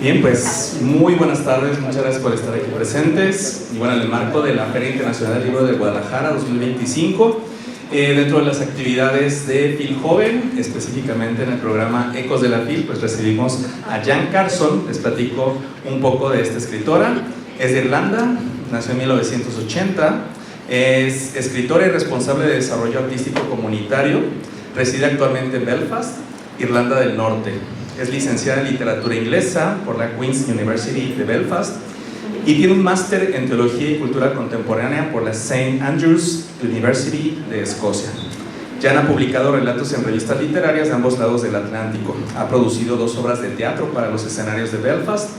Bien, pues muy buenas tardes, muchas gracias por estar aquí presentes. Y bueno, en el marco de la Feria Internacional del Libro de Guadalajara 2025, dentro de las actividades de FIL Joven, específicamente en el programa Ecos de la FIL, pues recibimos a Jan Carlson. Les platico un poco de esta escritora. Es de Irlanda, nació en 1980, es escritora y responsable de desarrollo artístico comunitario, reside actualmente en Belfast, Irlanda del Norte. Es licenciada en literatura inglesa por la Queen's University de Belfast y tiene un máster en teología y cultura contemporánea por la St. Andrews University de Escocia. Jan ha publicado relatos en revistas literarias de ambos lados del Atlántico. Ha producido 2 obras de teatro para los escenarios de Belfast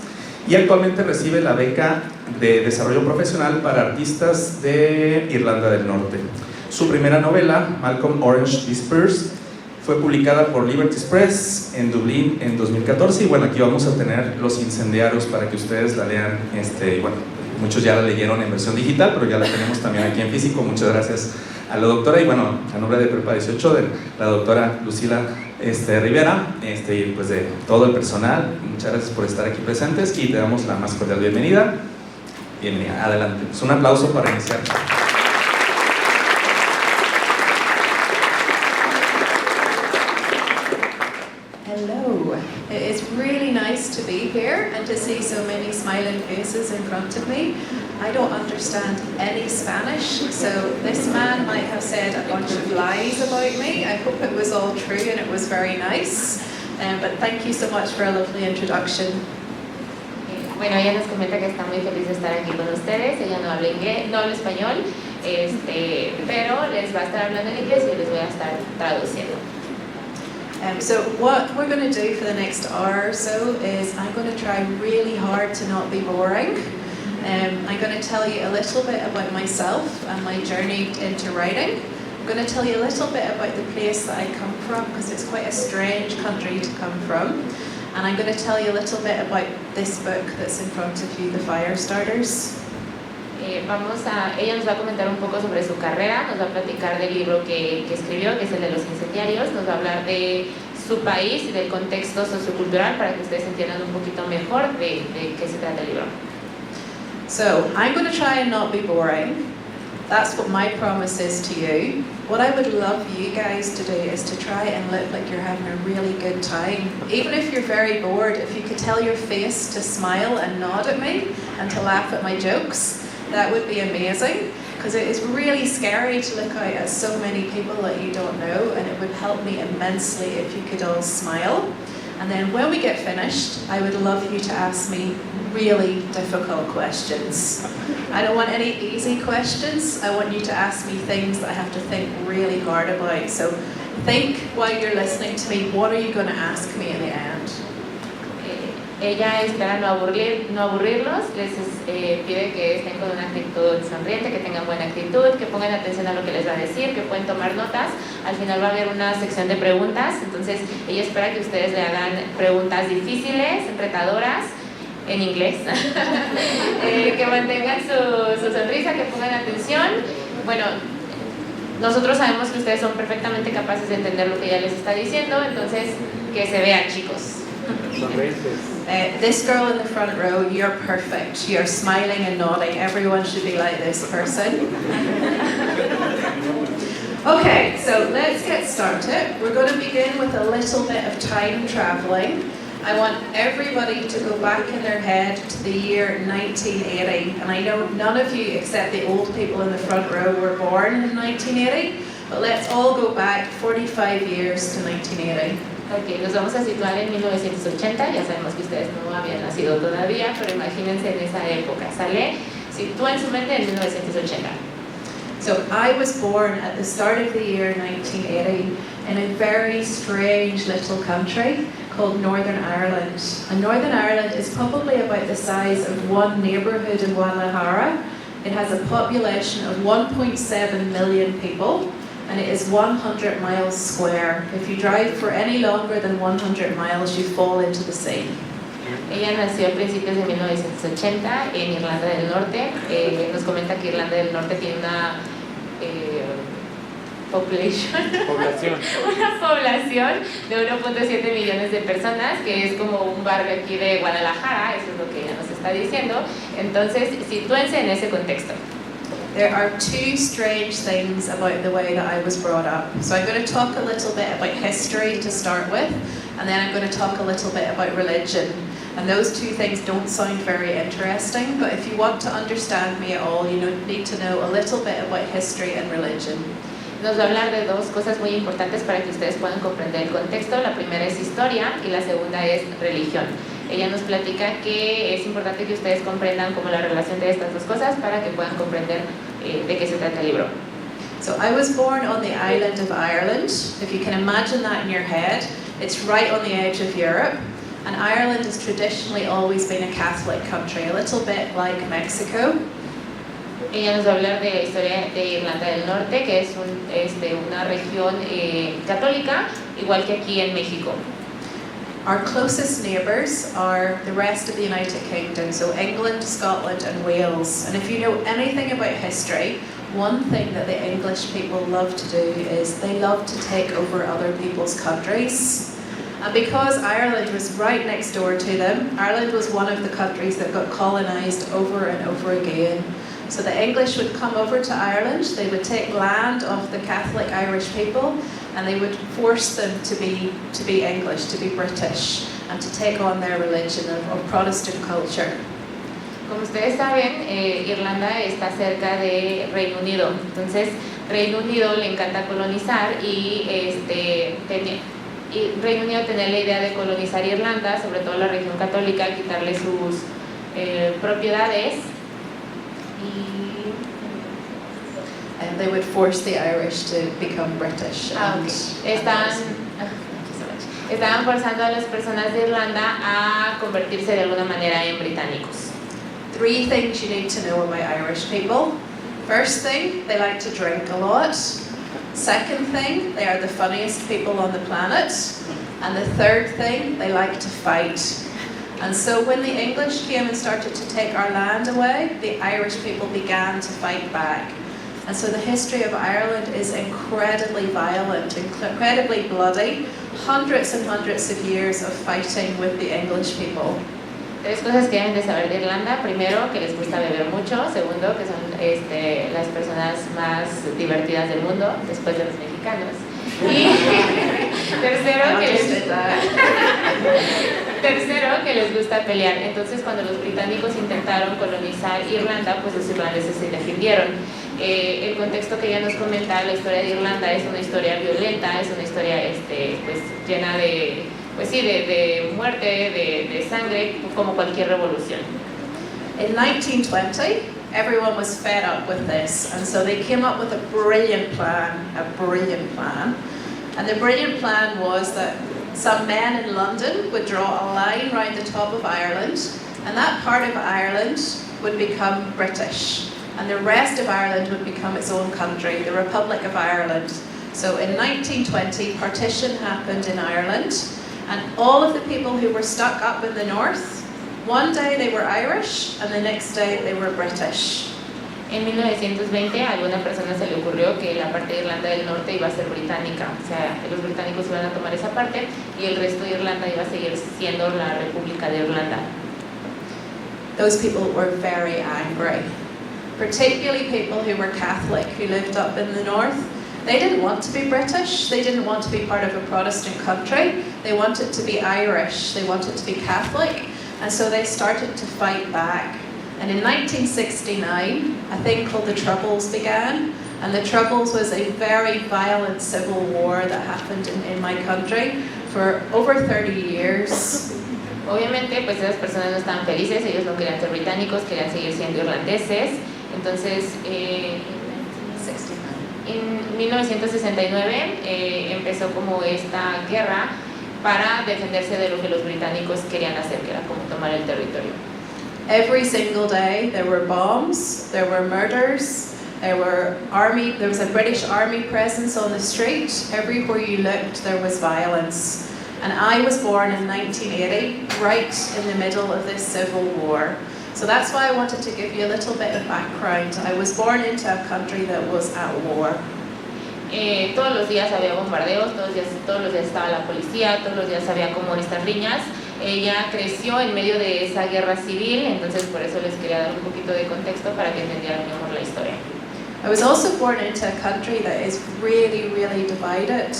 y actualmente recibe la beca de desarrollo profesional para artistas de Irlanda del Norte. Su primera novela, Malcolm Orange Dispersed, fue publicada por Liberty Press en Dublín en 2014 y bueno, aquí vamos a tener Los Incendiarios para que ustedes la lean. Bueno, muchos ya la leyeron en versión digital, pero ya la tenemos también aquí en físico. Muchas gracias a la doctora y bueno, a nombre de Prepa 18, de la doctora Lucila Rivera, y pues de todo el personal, muchas gracias por estar aquí presentes y te damos la más cordial bienvenida. Bienvenida, adelante. Pues un aplauso para iniciar. Hello, it is really nice to be here and to see so many smiling faces in front of me. I don't understand any Spanish, so this man might have said a bunch of lies about me. I hope it was all true and it was very nice, but thank you so much for a lovely introduction. Bueno, ella nos comenta que está muy feliz de estar aquí con ustedes. Ella no habla inglés, no habla español, pero les va a estar hablando en inglés y les voy a estar traduciendo. So what we're going to do for the next hour or so is I'm going to try really hard to not be boring. I'm going to tell you a little bit about myself and my journey into writing. I'm going to tell you a little bit about the place that I come from, because it's quite a strange country to come from. And I'm going to tell you a little bit about this book that's in front of you, The Firestarters. Ella nos va a comentar un poco sobre su carrera, nos va a platicar del libro que escribió, que es el de Los Incendiarios, nos va a hablar de su país y del contexto sociocultural para que ustedes entiendan un poquito mejor de qué se trata el libro. So, I'm going to try and not be boring. That's what my promise is to you. What I would love you guys to do is to try and look like you're having a really good time. Even if you're very bored, if you could tell your face to smile and nod at me and to laugh at my jokes, that would be amazing, because it is really scary to look out at so many people that you don't know, and it would help me immensely if you could all smile. And then when we get finished, I would love you to ask me really difficult questions. I don't want any easy questions. I want you to ask me things that I have to think really hard about. So think while you're listening to me, what are you going to ask me in the end? Ella espera no aburrirlos, les pide que estén con una actitud sonriente, que tengan buena actitud, que pongan atención a lo que les va a decir, que pueden tomar notas. Al final va a haber una sección de preguntas, entonces ella espera que ustedes le hagan preguntas difíciles, retadoras, en inglés, que mantengan su sonrisa, que pongan atención. Bueno, nosotros sabemos que ustedes son perfectamente capaces de entender lo que ella les está diciendo, entonces que se vean, chicos. This girl in the front row, you're perfect. You're smiling and nodding. Everyone should be like this person. Okay, so let's get started. We're going to begin with a little bit of time traveling. I want everybody to go back in their head to the year 1980. And I know none of you, except the old people in the front row, were born in 1980. But let's all go back 45 years to 1980. Ok, nos vamos a situar en 1980, ya sabemos que ustedes no habían nacido todavía, pero imagínense en esa época, ¿sale? Sitúen su mente en 1980. So I was born at the start of the year 1980 in a very strange little country called Northern Ireland. And Northern Ireland is probably about the size of one neighbourhood in Guadalajara. It has a population of 1.7 million people. And it is 100 miles square. If you drive for any longer than 100 miles, you fall into the sea. Ella nació a principios de 1980 en Irlanda del Norte. Nos comenta que Irlanda del Norte tiene población de 1.7 millones de personas, que es como un barrio aquí de Guadalajara, eso es lo que ella nos está diciendo. Entonces, sitúense en ese contexto. There are two strange things about the way that I was brought up. So I'm going to talk a little bit about history to start with, and then I'm going to talk a little bit about religion. And those two things don't sound very interesting, but if you want to understand me at all, you need to know a little bit about history and religion. Nos va a hablar de dos cosas muy importantes para que ustedes puedan comprender el contexto. La primera es historia y la segunda es religión. Ella nos platica que es importante que ustedes comprendan como la relación de estas dos cosas para que puedan comprender de qué se trata el libro. So I was born on the island of Ireland. If you can imagine that in your head, it's right on the edge of Europe. And Ireland has traditionally always been a Catholic country, a little bit like Mexico. Ella nos va a hablar de la historia de Irlanda del Norte, que es una región católica, igual que aquí en México. Our closest neighbours are the rest of the United Kingdom, so England, Scotland and Wales. And if you know anything about history, one thing that the English people love to do is they love to take over other people's countries. And because Ireland was right next door to them, Ireland was one of the countries that got colonised over and over again. So the English would come over to Ireland, they would take land of the Catholic Irish people, and they would force them to be English, to be British, and to take on their religion of Protestant culture. Como ustedes saben, Irlanda está cerca de Reino Unido, entonces Reino Unido le encanta colonizar y Reino Unido tenía la idea de colonizar Irlanda, sobre todo la región católica, quitarle sus propiedades. And they would force the Irish to become British. Estaban forzando a las personas de Irlanda a convertirse de alguna manera en británicos. 3 things you need to know about Irish people. First thing, they like to drink a lot. Second thing, they are the funniest people on the planet. And the third thing, they like to fight. And so when the English came and started to take our land away, the Irish people began to fight back. And so the history of Ireland is incredibly violent, incredibly bloody, hundreds and hundreds of years of fighting with the English people. 3 cosas que deben de saber de Irlanda. Primero, que les gusta beber mucho. Segundo, que son las personas más divertidas del mundo, después de los mexicanos. Y tercero, que les gusta pelear. Entonces, cuando los británicos intentaron colonizar Irlanda, pues los irlandeses se defendieron. El contexto que ella nos comenta, la historia de Irlanda es una historia violenta, es una historia pues llena de muerte, de sangre, como cualquier revolución. In 1920, everyone was fed up with this, and so they came up with a brilliant plan. And the brilliant plan was that some men in London would draw a line around the top of Ireland, and that part of Ireland would become British, and the rest of Ireland would become its own country, the Republic of Ireland. So in 1920, partition happened in Ireland, and all of the people who were stuck up in the north, one day they were Irish, and the next day they were British. En 1920 a alguna persona se le ocurrió que la parte de Irlanda del Norte iba a ser británica, o sea, los británicos iban a tomar esa parte y el resto de Irlanda iba a seguir siendo la República de Irlanda. Those people were very angry, particularly people who were Catholic, who lived up in the north. They didn't want to be British, they didn't want to be part of a Protestant country, they wanted to be Irish, they wanted to be Catholic, and so they started to fight back. And in 1969, a thing called the Troubles began, and the Troubles was a very violent civil war that happened in my country for over 30 years. Obviamente, pues esas personas no estaban felices, ellos no querían ser británicos, querían seguir siendo irlandeses. Entonces, en 1969 empezó como esta guerra para defenderse de lo que los británicos querían hacer, que era como tomar el territorio. Every single day there were bombs, there were murders, there was a British army presence on the street. Everywhere you looked there was violence. And I was born in 1980, right in the middle of this civil war. So that's why I wanted to give you a little bit of background. I was born into a country that was at war. Todos los días había bombardeos, todos los días estaba la policía, todos los días había como estas riñas. Ella creció en medio de esa guerra civil, entonces por eso les quería dar un poquito de contexto para que entendieran mejor la historia. I was also born into a country that is really, really divided.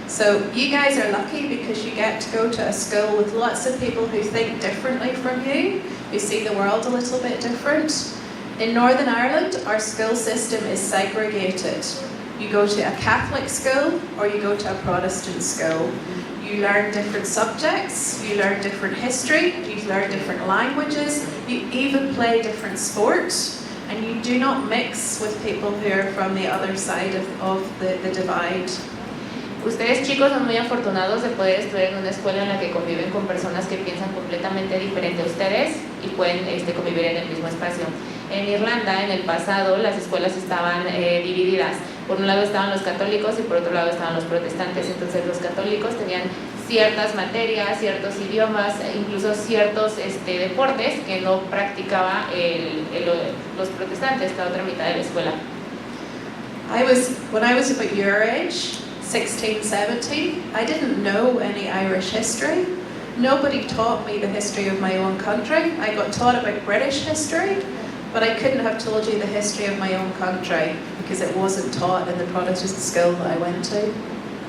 So you guys are lucky because you get to go to a school with lots of people who think differently from you, who see the world a little bit different. In Northern Ireland, our school system is segregated. You go to a Catholic school or you go to a Protestant school. You learn different subjects, you learn different history, you learn different languages, you even play different sports, and you do not mix with people who are from the other side of the divide. Ustedes chicos son muy afortunados de poder estudiar en una escuela en la que conviven con personas que piensan completamente diferente a ustedes y pueden convivir en el mismo espacio. En Irlanda, en el pasado, las escuelas estaban divididas. Por un lado estaban los católicos y por otro lado estaban los protestantes. Entonces los católicos tenían ciertas materias, ciertos idiomas, incluso ciertos deportes que no practicaba los protestantes, la otra mitad de la escuela. When I was about your age, 16, 17, I didn't know any Irish history. Nobody taught me the history of my own country. I got taught about British history, but I couldn't have told you the history of my own country because it wasn't taught in the Protestant school that I went to.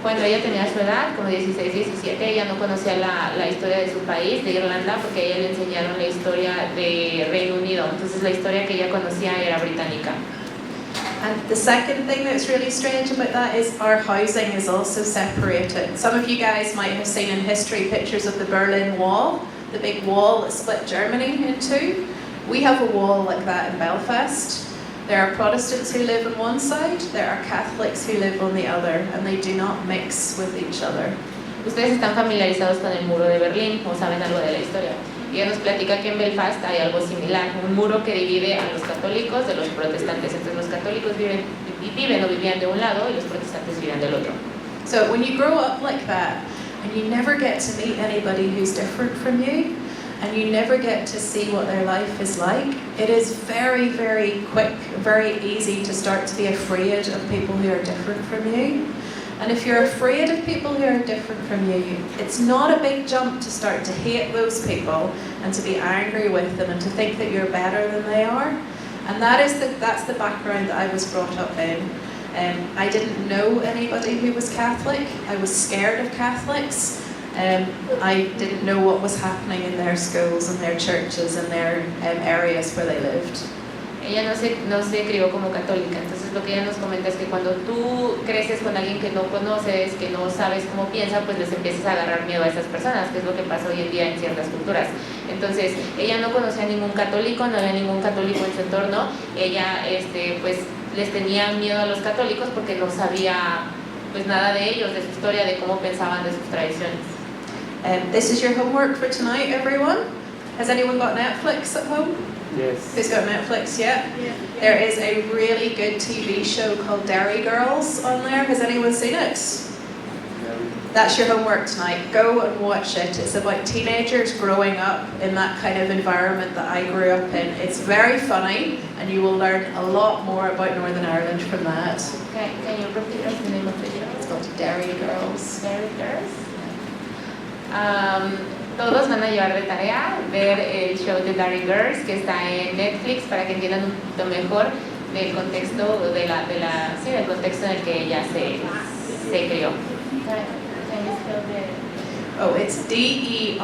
Cuando ella tenía su edad, como 16, 17, ella no conocía la historia de su país, de Irlanda, porque a ella le enseñaron la historia de Reino Unido. Entonces la historia que ella conocía era británica. And the second thing that's really strange about that is our housing is also separated. Some of you guys might have seen in history pictures of the Berlin Wall, the big wall that split Germany in two. We have a wall like that in Belfast. There are Protestants who live on one side, there are Catholics who live on the other, and they do not mix with each other. Ustedes están familiarizados con el muro de Berlín, o saben algo de la historia. Y ella nos platica que en Belfast hay algo similar, un muro que divide a los católicos de los protestantes. Entonces los católicos viven o vivían de un lado y los protestantes vivían del otro. So when you grow up like that, and you never get to meet anybody who's different from you, and you never get to see what their life is like, it is very, very quick, very easy to start to be afraid of people who are different from you. And if you're afraid of people who are different from you, it's not a big jump to start to hate those people and to be angry with them and to think that you're better than they are. And that's the background that I was brought up in. I didn't know anybody who was Catholic. I was scared of Catholics. I didn't know what was happening in their schools and their churches and their areas where they lived. Ella no se crió como católica, entonces lo que ella nos comenta es que cuando tú creces con alguien que no conoces, que no sabes cómo piensa, pues les empiezas a agarrar miedo a esas personas, que es lo que pasa hoy en día en ciertas culturas. Entonces, ella no conocía a ningún católico, no había ningún católico en su entorno, ella pues les tenía miedo a los católicos porque no sabía pues nada de ellos, de su historia, de cómo pensaban, de sus tradiciones. This is your homework for tonight, everyone. Has anyone got Netflix at home? Yes. Who's got Netflix yet? Yeah. There is a really good TV show called Derry Girls on there. Has anyone seen it? That's your homework tonight. Go and watch it. It's about teenagers growing up in that kind of environment that I grew up in. It's very funny and you will learn a lot more about Northern Ireland from that. Okay, can you repeat us the name of the show? It's called Derry Girls. Derry Girls. Todos van a llevar de tarea ver el show de Derry Girls que está en Netflix para que entiendan un poquito mejor del contexto del contexto en el que ella se crió. Oh, it's Derry.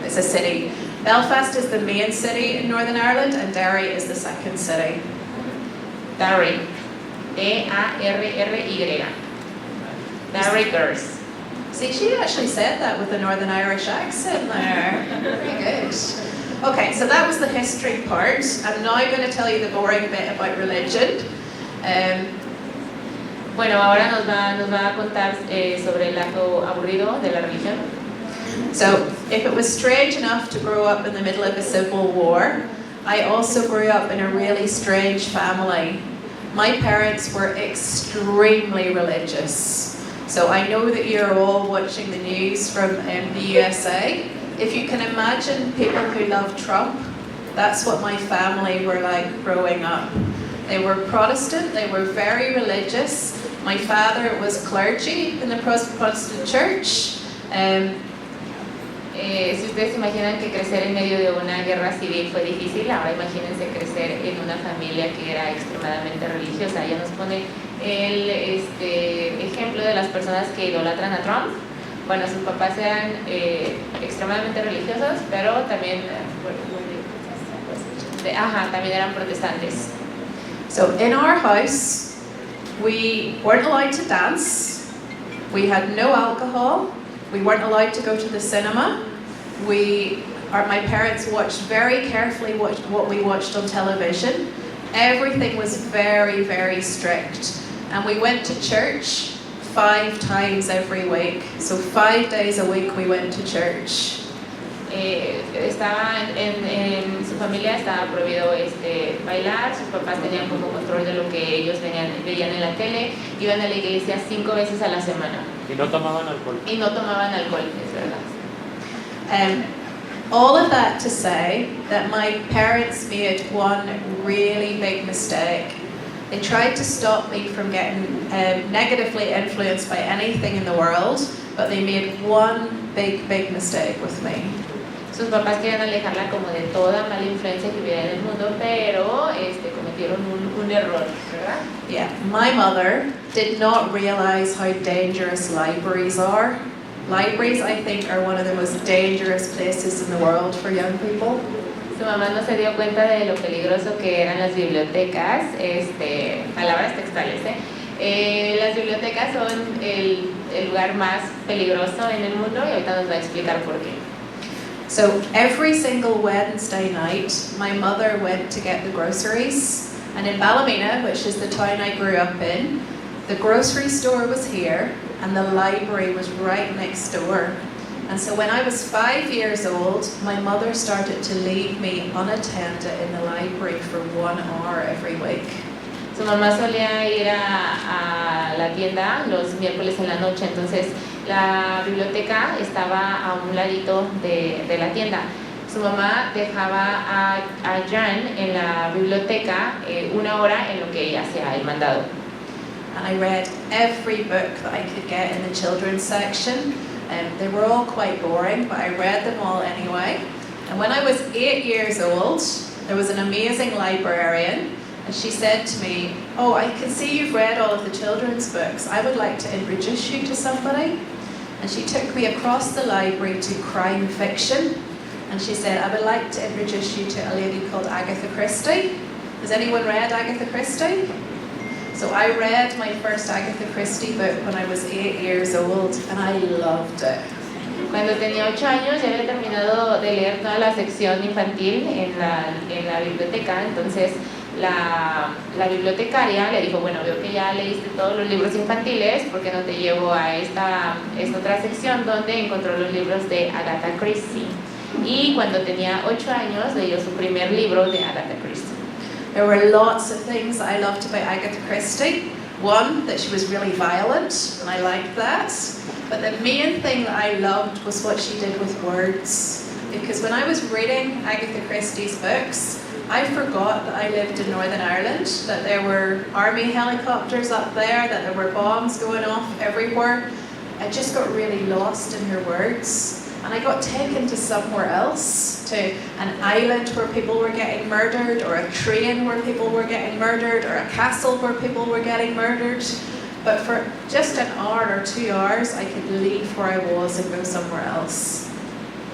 It's a city. Belfast is the main city in Northern Ireland and Derry is the second city. Derry. D-A-R-R-Y. Derry Girls. See, she actually said that with a Northern Irish accent there. Very good. Okay, so that was the history part. I'm now going to tell you the boring bit about religion. Bueno, ahora nos va a contar sobre el lado aburrido de la religión. So, if it was strange enough to grow up in the middle of a civil war, I also grew up in a really strange family. My parents were extremely religious. So I know that you're all watching the news from the USA. If you can imagine people who love Trump, that's what my family were like growing up. They were Protestant, they were very religious. My father was clergy in the Protestant church. Si ustedes se imaginan que crecer en medio de una guerra civil fue difícil, ahora imagínense crecer en una familia que era extremadamente religiosa. Ya nos pone el ejemplo de las personas que idolatran a Trump. Bueno, sus papás eran extremadamente religiosos, pero también, también eran protestantes. So in our house, we weren't allowed to dance. We had no alcohol. We weren't allowed to go to the cinema. My parents watched very carefully what we watched on television. Everything was very, very strict. And we went to church 5 times every week. So 5 days a week we went to church. En su familia estaba prohibido bailar, sus papás tenían como control de lo que ellos veían en la tele, iban a la iglesia 5 veces a la semana. Y no tomaban alcohol. Y no tomaban alcohol, es verdad. All of that to say that my parents made one really big mistake. They tried to stop me from getting negatively influenced by anything in the world, but they made one big mistake with me. Sus papás querían alejarla como de toda mala influencia que hubiera en el mundo, pero cometieron un error, ¿verdad? Yeah, my mother did not realize how dangerous libraries are. Libraries, I think, are one of the most dangerous places in the world for young people. Su mamá no se dio cuenta de lo peligroso que eran las bibliotecas, palabras textuales, las bibliotecas son el lugar más peligroso en el mundo y ahorita nos va a explicar por qué. So every single Wednesday night, my mother went to get the groceries, and in Ballymena, which is the town I grew up in, the grocery store was here and the library was right next door. And so when I was 5 years old, my mother started to leave me unattended in the library for 1 hour every week. Su mamá solía ir a la tienda los miércoles en la noche, entonces la biblioteca estaba a un ladito de la tienda. Su mamá dejaba a Jan en la biblioteca 1 hora en lo que ella hacía el mandado. And I read every book that I could get in the children's section. They were all quite boring, but I read them all anyway. And when I was 8 years old, there was an amazing librarian, and she said to me, "Oh, I can see you've read all of the children's books. I would like to introduce you to somebody." And she took me across the library to crime fiction, and she said, "I would like to introduce you to a lady called Agatha Christie." Has anyone read Agatha Christie? So I read my first Agatha Christie book when I was 8 years old, and I loved it. Cuando tenía 8 años ya había terminado de leer toda la sección infantil en la biblioteca, entonces la bibliotecaria le dijo, bueno, veo que ya leíste todos los libros infantiles, ¿por qué no te llevo a esta otra sección donde encontró los libros de Agatha Christie? Y cuando tenía 8 años leyó su primer libro de Agatha Christie. There were lots of things that I loved about Agatha Christie. One, that she was really violent, and I liked that. But the main thing that I loved was what she did with words. Because when I was reading Agatha Christie's books, I forgot that I lived in Northern Ireland, that there were army helicopters up there, that there were bombs going off everywhere. I just got really lost in her words. And I got taken to somewhere else, to an island where people were getting murdered, or a train where people were getting murdered, or a castle where people were getting murdered. But for just an hour or 2 hours, I could leave where I was and go somewhere else.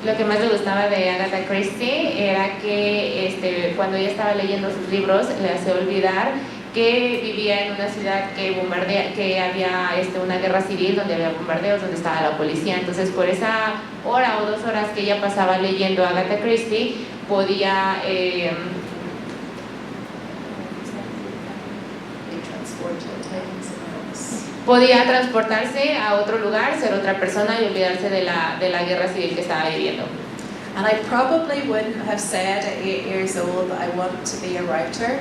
Lo que más le gustaba de Agatha Christie era que cuando ella estaba leyendo sus libros le hacía olvidar que vivía en una ciudad que había una guerra civil, donde había bombardeos, donde estaba la policía. Entonces por esa hora o 2 horas que ella pasaba leyendo a Agatha Christie podía transportarse a otro lugar, ser otra persona y olvidarse de la guerra civil que estaba viviendo. And I probably wouldn't have said at 8 years old that I want to be a writer,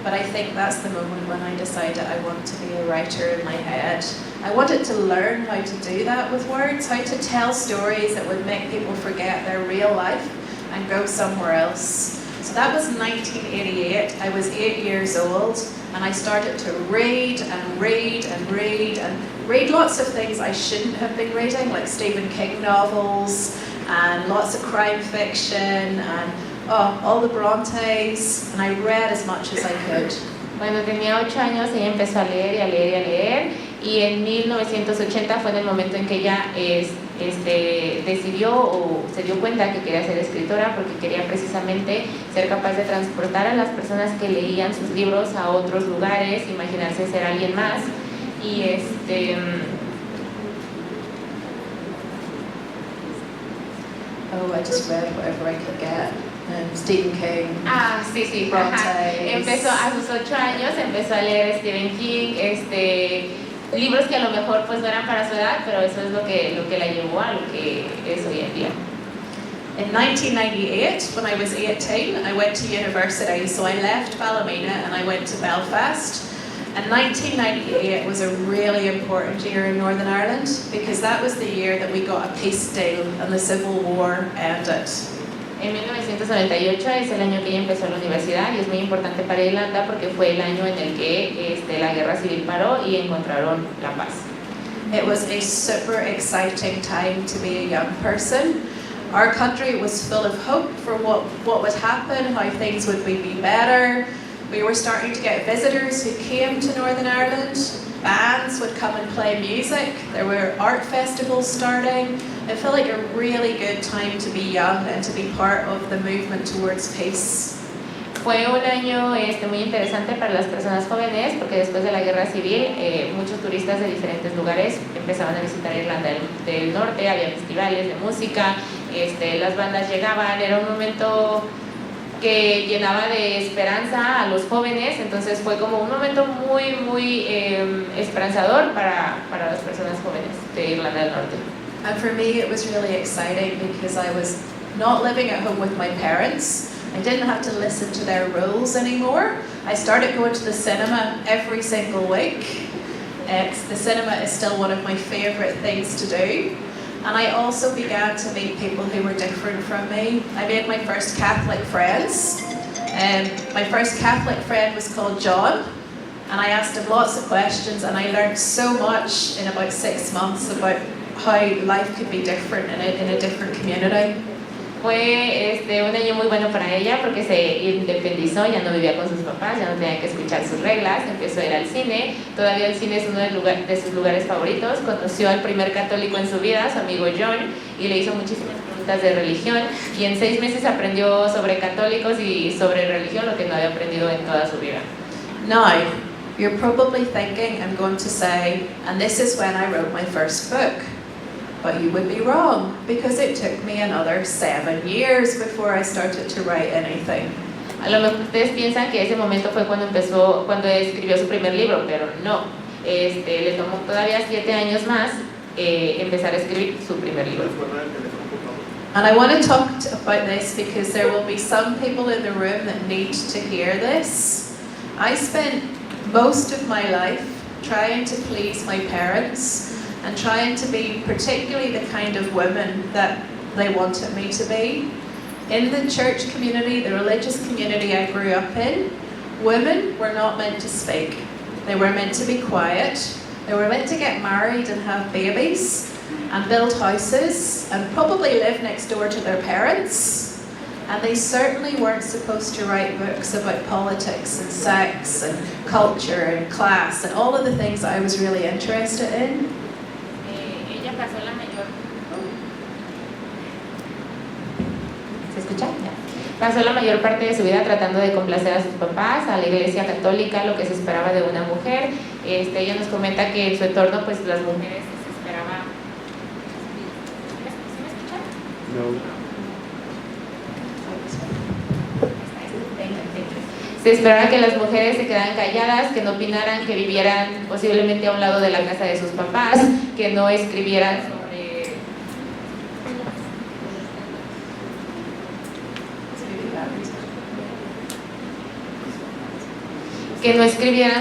but I think that's the moment when I decided I want to be a writer in my head. I wanted to learn how to do that with words, how to tell stories that would make people forget their real life and go somewhere else. So that was 1988. I was 8 years old, and I started to read and read and read and read lots of things I shouldn't have been reading, like Stephen King novels and lots of crime fiction and all the Brontes, and I read as much as I could. Cuando tenía 8 años ella empezó a leer y a leer y a leer, y en 1980 fue en el momento en que ella decidió o se dio cuenta que quería ser escritora, porque quería precisamente ser capaz de transportar a las personas que leían sus libros a otros lugares, imaginarse ser alguien más. Y I just read whatever I could get. Stephen King. Sí. Brontes. Empezó a sus 8 años, empezó a leer Stephen King, libros que a lo mejor pues no eran para su edad, pero eso es lo que la llevó a lo que es hoy en día. In 1998, when I was 18, I went to university, so I left Ballymena and I went to Belfast. And 1998 was a really important year in Northern Ireland, because that was the year that we got a peace deal and the Civil War ended. En 1998 es el año que ella empezó la universidad, y es muy importante para Irlanda porque fue el año en el que la guerra civil paró y encontraron la paz. It was a super exciting time to be a young person. Our country was full of hope for what would happen, how things would be better. We were starting to get visitors who came to Northern Ireland. Bands would come and play music. There were art festivals starting. It felt like a really good time to be young and to be part of the movement towards peace. Fue un año muy interesante para las personas jóvenes, porque después de la guerra civil muchos turistas de diferentes lugares empezaban a visitar Irlanda del Norte, había festivales de música, las bandas llegaban, era un momento que llenaba de esperanza a los jóvenes, entonces fue como un momento muy esperanzador para las personas jóvenes de Irlanda del Norte. And for me it was really exciting because I was not living at home with my parents. I didn't have to listen to their rules anymore. I started going to the cinema every single week. The cinema is still one of my favourite things to do. And I also began to meet people who were different from me. I made my first Catholic friends. My first Catholic friend was called John, and I asked him lots of questions, and I learned so much in about 6 months about how life could be different in a different community. Fue un año muy bueno para ella porque se independizó, ya no vivía con sus papás, ya no tenía que escuchar sus reglas, empezó a ir al cine, todavía el cine es uno de sus lugares favoritos, conoció al primer católico en su vida, su amigo John, y le hizo muchísimas preguntas de religión, y en 6 meses aprendió sobre católicos y sobre religión lo que no había aprendido en toda su vida. Now, you're probably thinking I'm going to say, and this is when I wrote my first book. But you would be wrong, because it took me another 7 years before I started to write anything. A lo mejor ustedes piensan que ese momento fue cuando escribió su primer libro, pero no. Le tomó todavía 7 años más empezar a escribir su primer libro. And I want to talk about this because there will be some people in the room that need to hear this. I spent most of my life trying to please my parents and trying to be particularly the kind of woman that they wanted me to be. In the church community, the religious community I grew up in, women were not meant to speak. They were meant to be quiet. They were meant to get married and have babies and build houses and probably live next door to their parents. And they certainly weren't supposed to write books about politics and sex and culture and class and all of the things that I was really interested in. Pasó la mayor parte de su vida tratando de complacer a sus papás, a la iglesia católica, lo que se esperaba de una mujer. Ella nos comenta que en su entorno, pues las mujeres se esperaba. ¿Sí me escuchan? No. Se esperaba que las mujeres se quedaran calladas, que no opinaran, que vivieran posiblemente a un lado de la casa de sus papás, que no escribieran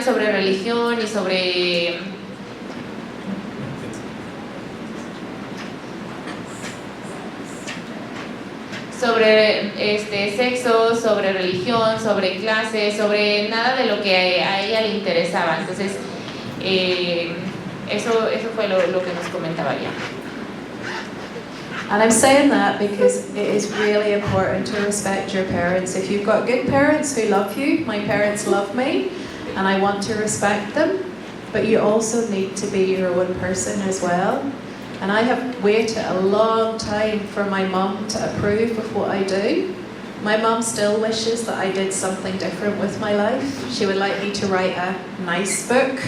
sobre religión y sobre sexo, sobre religión, sobre clase, sobre nada de lo que a ella le interesaba. Entonces, eso fue lo que nos comentaba ella. And I'm saying that because it is really important to respect your parents. If you've got good parents who love you, my parents love me, and I want to respect them, but you also need to be your own person as well. And I have waited a long time for my mum to approve of what I do. My mum still wishes that I did something different with my life. She would like me to write a nice book.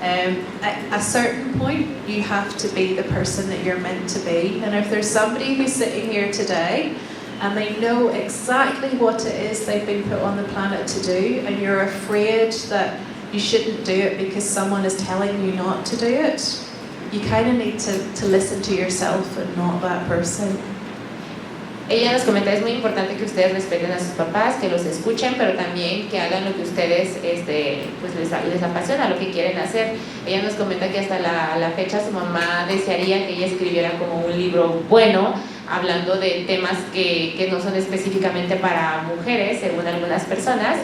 At a certain point, you have to be the person that you're meant to be. And if there's somebody who's sitting here today and they know exactly what it is they've been put on the planet to do, and you're afraid that you shouldn't do it because someone is telling you not to do it, you kind of need to listen to yourself and not that person. Ella nos comenta, es muy importante que ustedes respeten a sus papás, que los escuchen, pero también que hagan lo que ustedes pues les apasiona, lo que quieren hacer. Ella nos comenta que hasta la fecha su mamá desearía que ella escribiera como un libro bueno, hablando de temas que no son específicamente para mujeres, según algunas personas,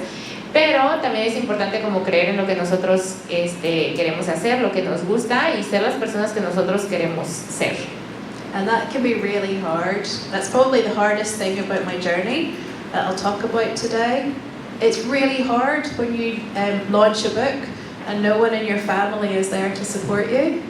pero también es importante como creer en lo que nosotros queremos hacer, lo que nos gusta y ser las personas que nosotros queremos ser. And that can be really hard. That's probably the hardest thing about my journey that I'll talk about today. It's really hard when you launch a book and no one in your family is there to support you.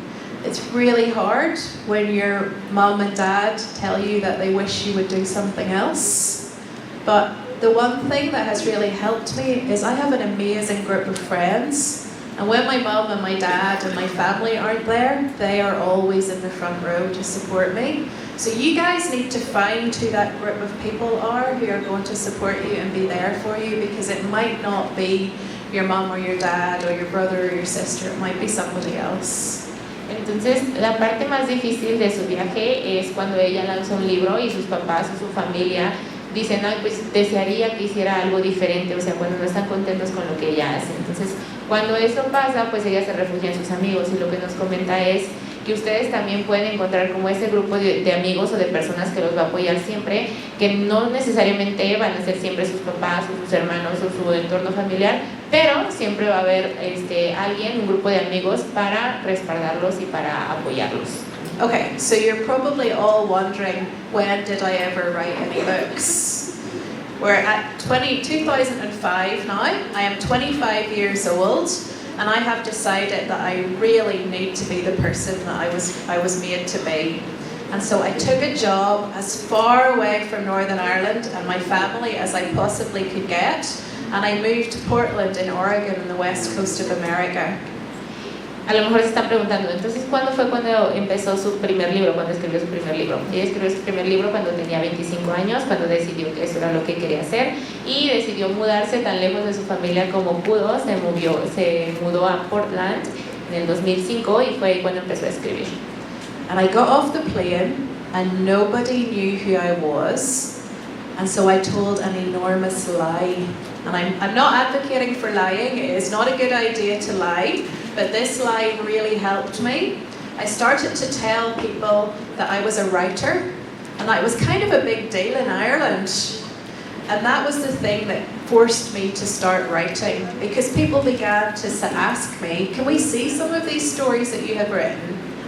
It's really hard when your mum and dad tell you that they wish you would do something else. But the one thing that has really helped me is I have an amazing group of friends. And when my mum and my dad and my family aren't there, they are always in the front row to support me. So you guys need to find who that group of people are who are going to support you and be there for you, because it might not be your mum or your dad or your brother or your sister, it might be somebody else. Entonces, la parte más difícil de su viaje es cuando ella lanza un libro y sus papás o su familia dicen, ay, pues desearía que hiciera algo diferente, o sea, cuando no están contentos con lo que ella hace. Entonces, cuando eso pasa, pues ella se refugia en sus amigos, y lo que nos comenta es que ustedes también pueden encontrar como ese grupo de amigos o de personas que los va a apoyar siempre, que no necesariamente van a ser siempre sus papás o sus hermanos o su entorno familiar, pero siempre va a haber alguien, un grupo de amigos para respaldarlos y para apoyarlos. Okay, so you're probably all wondering, when did I ever write any books? We're at 2005 now. I am 25 years old, and I have decided that I really need to be the person that I was made to be. And so I took a job as far away from Northern Ireland and my family as I possibly could get, and I moved to Portland in Oregon on the west coast of America. A lo mejor se están preguntando, entonces, ¿cuándo fue cuando empezó su primer libro, cuando escribió su primer libro? Ella escribió su primer libro cuando tenía 25 años, cuando decidió que eso era lo que quería hacer, y decidió mudarse tan lejos de su familia como pudo. Se mudó a Portland en el 2005 y fue ahí cuando empezó a escribir. And I got off the plane and nobody knew who I was, and so I told an enormous lie. And I'm not advocating for lying. It is not a good idea to lie, but this lie really helped me. I started to tell people that I was a writer, and that was kind of a big deal in Ireland. And that was the thing that forced me to start writing, because people began to ask me, can we see some of these stories that you have written?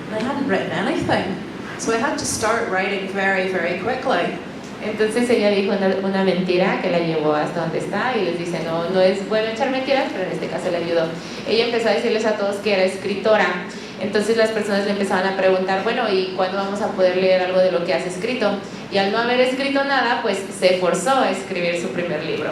And I hadn't written anything. So I had to start writing very, very quickly. Entonces ella dijo una mentira que la llevó hasta donde está, y les dice, no es bueno echar mentiras, pero en este caso le ayudó. Ella empezó a decirles a todos que era escritora. Entonces las personas le empezaban a preguntar, bueno, ¿y cuándo vamos a poder leer algo de lo que has escrito? Y al no haber escrito nada, pues se forzó a escribir su primer libro.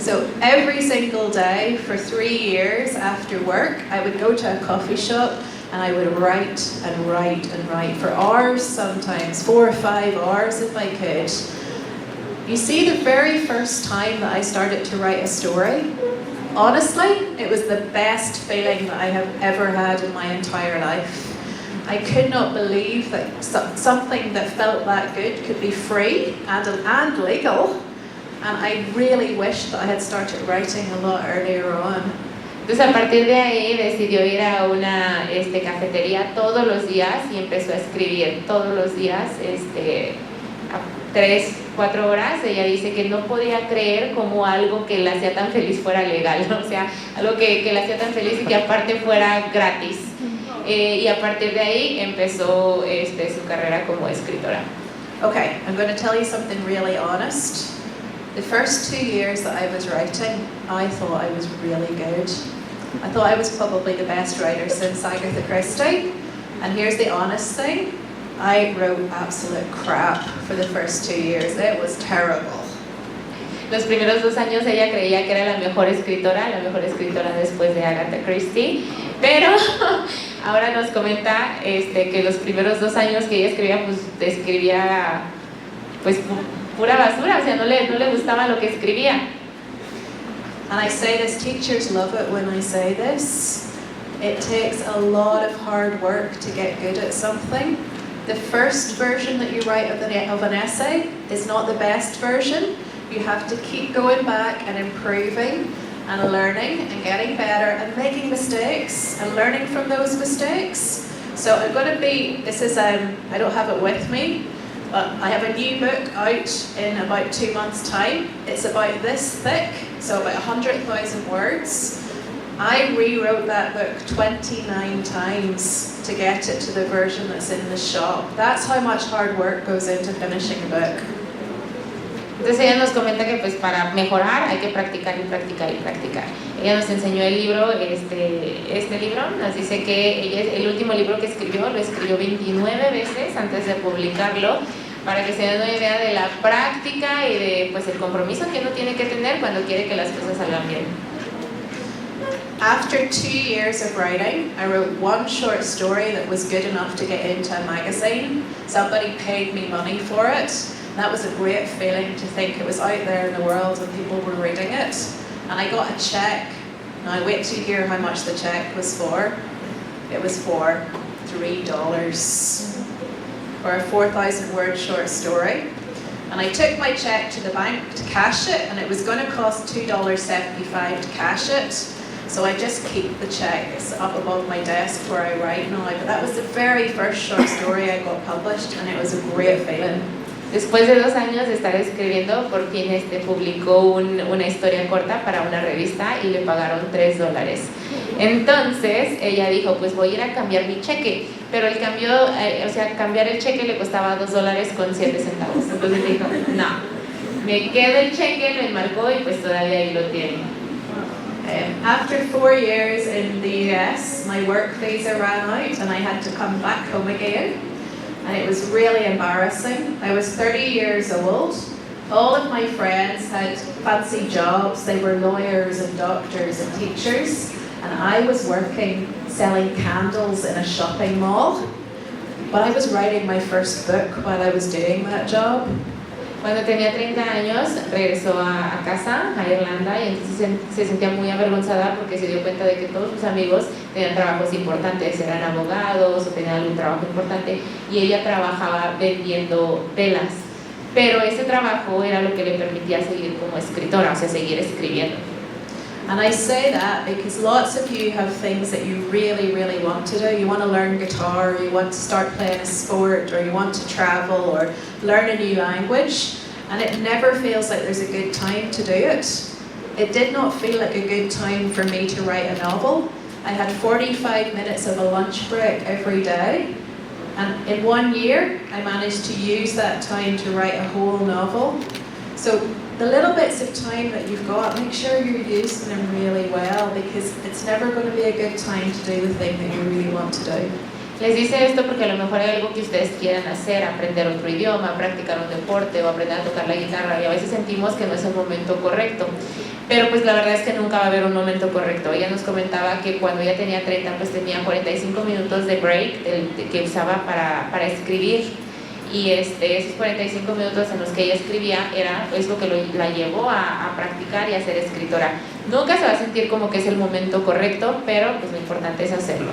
So every single day for 3 years after work, I would go to a coffee shop and I would write and write and write for hours, sometimes 4 or 5 hours if I could. You see, the very first time that I started to write a story, honestly, it was the best feeling that I have ever had in my entire life. I could not believe that something that felt that good could be free and legal, and I really wished that I had started writing a lot earlier on. Entonces a partir de ahí decidió ir a una cafetería todos los días y empezó a escribir todos los días 3, 4 horas, ella dice que no podía creer cómo algo que la hacía tan feliz fuera legal, ¿no? O sea, algo que la hacía tan feliz y que aparte fuera gratis. Y a partir de ahí empezó su carrera como escritora. Okay, I'm going to tell you something really honest. The first 2 years that I was writing, I thought I was really good. I thought I was probably the best writer since Agatha Christie. And here's the honest thing, I wrote absolute crap for the first 2 years. It was terrible. Los primeros 2 años ella creía que era la mejor escritora después de Agatha Christie, pero ahora nos comenta que los primeros 2 años que ella escribía, pues escribía pues pura basura, o sea, no le gustaba lo que escribía. And I say this, teachers love it when I say this. It takes a lot of hard work to get good at something. The first version that you write of an essay is not the best version. You have to keep going back and improving and learning and getting better and making mistakes and learning from those mistakes. So I'm going to be, I don't have it with me, but I have a new book out in about 2 months' time. It's about this thick, so about 100,000 words. I rewrote that book 29 times to get it to the version that's in the shop. That's how much hard work goes into finishing a book. Entonces ella nos comenta que pues para mejorar hay que practicar y practicar y practicar. Ella nos enseñó el libro, este libro, nos dice que ella, el último libro que escribió, lo escribió 29 veces antes de publicarlo, para que se den una idea de la práctica y de pues el compromiso que uno tiene que tener cuando quiere que las cosas salgan bien. After 2 years of writing, I wrote one short story that was good enough to get into a magazine. Somebody paid me money for it. That was a great feeling to think it was out there in the world and people were reading it. And I got a check. Now wait till you hear how much the check was for. It was for $3 for a 4,000 word short story. And I took my check to the bank to cash it, and it was going to cost $2.75 to cash it. So I just keep the check. It's up above my desk where I write now. But that was the very first short story I got published, and it was a great feeling. Después de 2 años de estar escribiendo, por fin publicó una historia corta para una revista y le pagaron $3. Entonces ella dijo, pues voy a ir a cambiar mi cheque, pero el cambio, cambiar el cheque le costaba $2.07. Entonces dijo, no, me quedo el cheque, lo enmarcó y pues todavía ahí lo tiene. After 4 years in the US, my work visa ran out and I had to come back home again. And it was really embarrassing. I was 30 years old. All of my friends had fancy jobs. They were lawyers and doctors and teachers. And I was working selling candles in a shopping mall. But I was writing my first book while I was doing that job. Cuando tenía 30 años regresó a casa, a Irlanda, y entonces se sentía muy avergonzada porque se dio cuenta de que todos sus amigos tenían trabajos importantes, eran abogados o tenían algún trabajo importante, y ella trabajaba vendiendo velas, pero ese trabajo era lo que le permitía seguir como escritora, o sea, seguir escribiendo. And I say that because lots of you have things that you really, really want to do. You want to learn guitar, or you want to start playing a sport, or you want to travel, or learn a new language, and it never feels like there's a good time to do it. It did not feel like a good time for me to write a novel. I had 45 minutes of a lunch break every day, and in 1 year, I managed to use that time to write a whole novel. So the little bits of time that you've got, make sure you're using them really well, because it's never going to be a good time to do the thing that you really want to do. Les dice esto porque a lo mejor hay algo que ustedes quieran hacer, aprender otro idioma, practicar un deporte o aprender a tocar la guitarra, y a veces sentimos que no es el momento correcto. Pero pues la verdad es que nunca va a haber un momento correcto. Ella nos comentaba que cuando ella tenía 30, pues tenía 45 minutos de break que usaba para escribir. Y esos 45 minutos en los que ella escribía es lo que la llevó a practicar y a ser escritora. Nunca se va a sentir como que es el momento correcto, pero pues lo importante es hacerlo.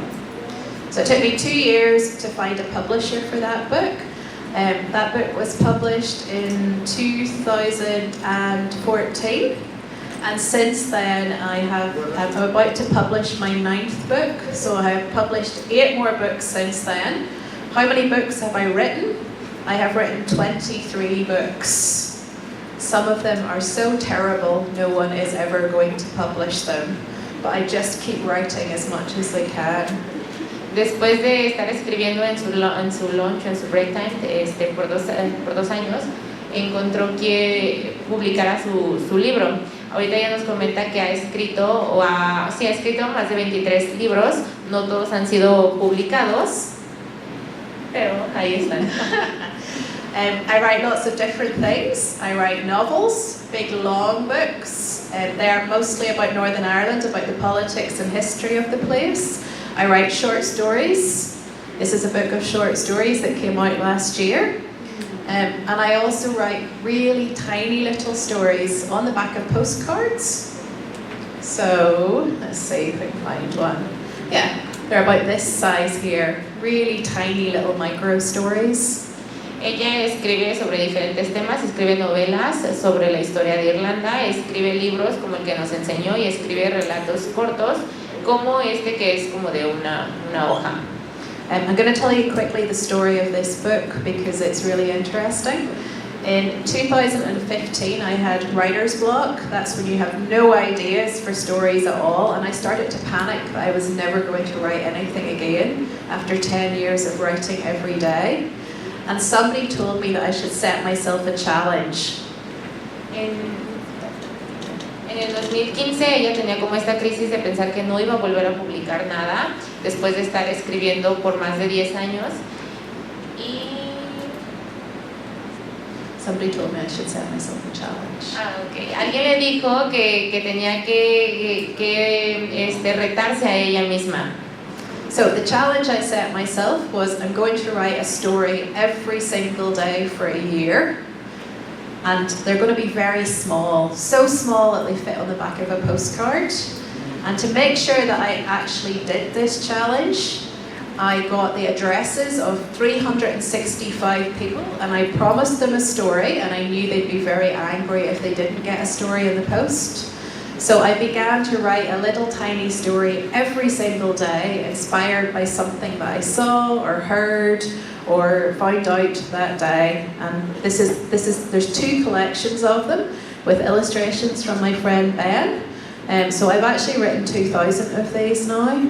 So it took me 2 years to find a publisher for that book. That book was published in 2014, and since then I'm about to publish my 9th book, so I have published 8 more books since then. How many books have I written? I have written 23 books. Some of them are so terrible, no one is ever going to publish them. But I just keep writing as much as I can. Después de estar escribiendo en su lunch, en su break time, por dos años, encontró que publicara su libro. Ahorita ya nos comenta que ha escrito más de 23 libros, no todos han sido publicados, pero ahí están. I write lots of different things. I write novels, big long books. They are mostly about Northern Ireland, about the politics and history of the place. I write short stories. This is a book of short stories that came out last year. And I also write really tiny little stories on the back of postcards. So, let's see if I can find one. Yeah, they're about this size here. Really tiny little micro stories. Ella escribe sobre diferentes temas, escribe novelas sobre la historia de Irlanda, escribe libros como el que nos enseñó y escribe relatos cortos como este que es como de una hoja. I'm going to tell you quickly the story of this book because it's really interesting. In 2015 I had writer's block. That's when you have no ideas for stories at all, and I started to panic that I was never going to write anything again after 10 years of writing every day. And somebody told me that I should set myself a challenge. En el 2015 ella tenía como esta crisis de pensar que no iba a volver a publicar nada después de estar escribiendo por más de 10 años. Y somebody told me I should set myself a challenge. Okay. Alguien le dijo que tenía que retarse a ella misma. So the challenge I set myself was I'm going to write a story every single day for a year, and they're going to be very small, so small that they fit on the back of a postcard. And to make sure that I actually did this challenge, I got the addresses of 365 people and I promised them a story, and I knew they'd be very angry if they didn't get a story in the post. So I began to write a little tiny story every single day, inspired by something that I saw or heard or found out that day. And there's 2 collections of them with illustrations from my friend Ben. So I've actually written 2,000 of these now.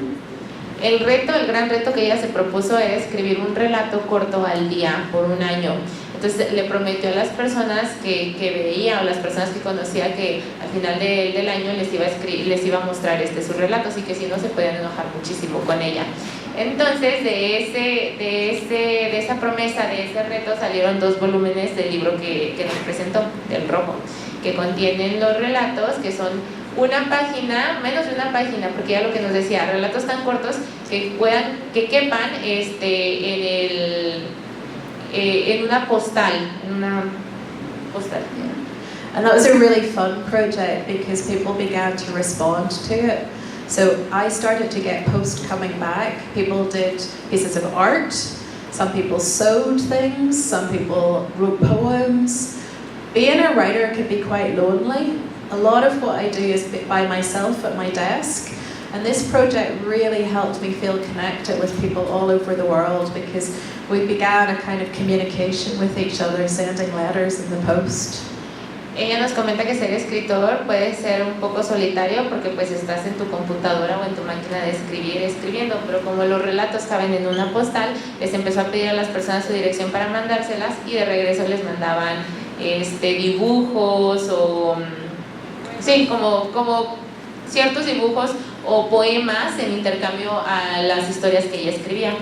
El gran reto que ella se propuso era escribir un relato corto al día por un año. Entonces le prometió a las personas que veía o las personas que conocía que al final del año les iba a mostrar sus relatos, y que si no se podían enojar muchísimo con ella. Entonces de esa promesa, de ese reto, salieron 2 volúmenes del libro que nos presentó, del rojo, que contienen los relatos, que son una página, menos de una página, porque ya lo que nos decía, relatos tan cortos que quepan en una postal, Yeah. And that was a really fun project because people began to respond to it. So I started to get posts coming back. People did pieces of art, some people sewed things, some people wrote poems. Being a writer can be quite lonely. A lot of what I do is by myself at my desk. And this project really helped me feel connected with people all over the world because we began a kind of communication with each other, sending letters in the post. Ella nos comenta que ser escritor puede ser un poco solitario porque pues estás en tu computadora o en tu máquina de escribir escribiendo, pero como los relatos caben en una postal, les empezó a pedir a las personas su dirección para mandárselas, y de regreso les mandaban dibujos o como ciertos dibujos o poemas en intercambio a las historias que ella escribía.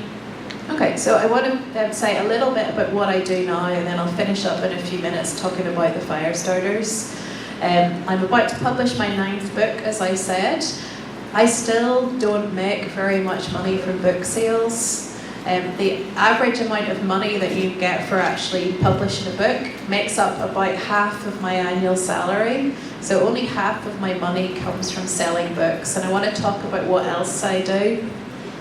Okay, so I want to say a little bit about what I do now, and then I'll finish up in a few minutes talking about the Firestarters. I'm about to publish my 9th book, as I said. I still don't make very much money from book sales. The average amount of money that you get for actually publishing a book makes up about half of my annual salary. So only half of my money comes from selling books, and I want to talk about what else I do.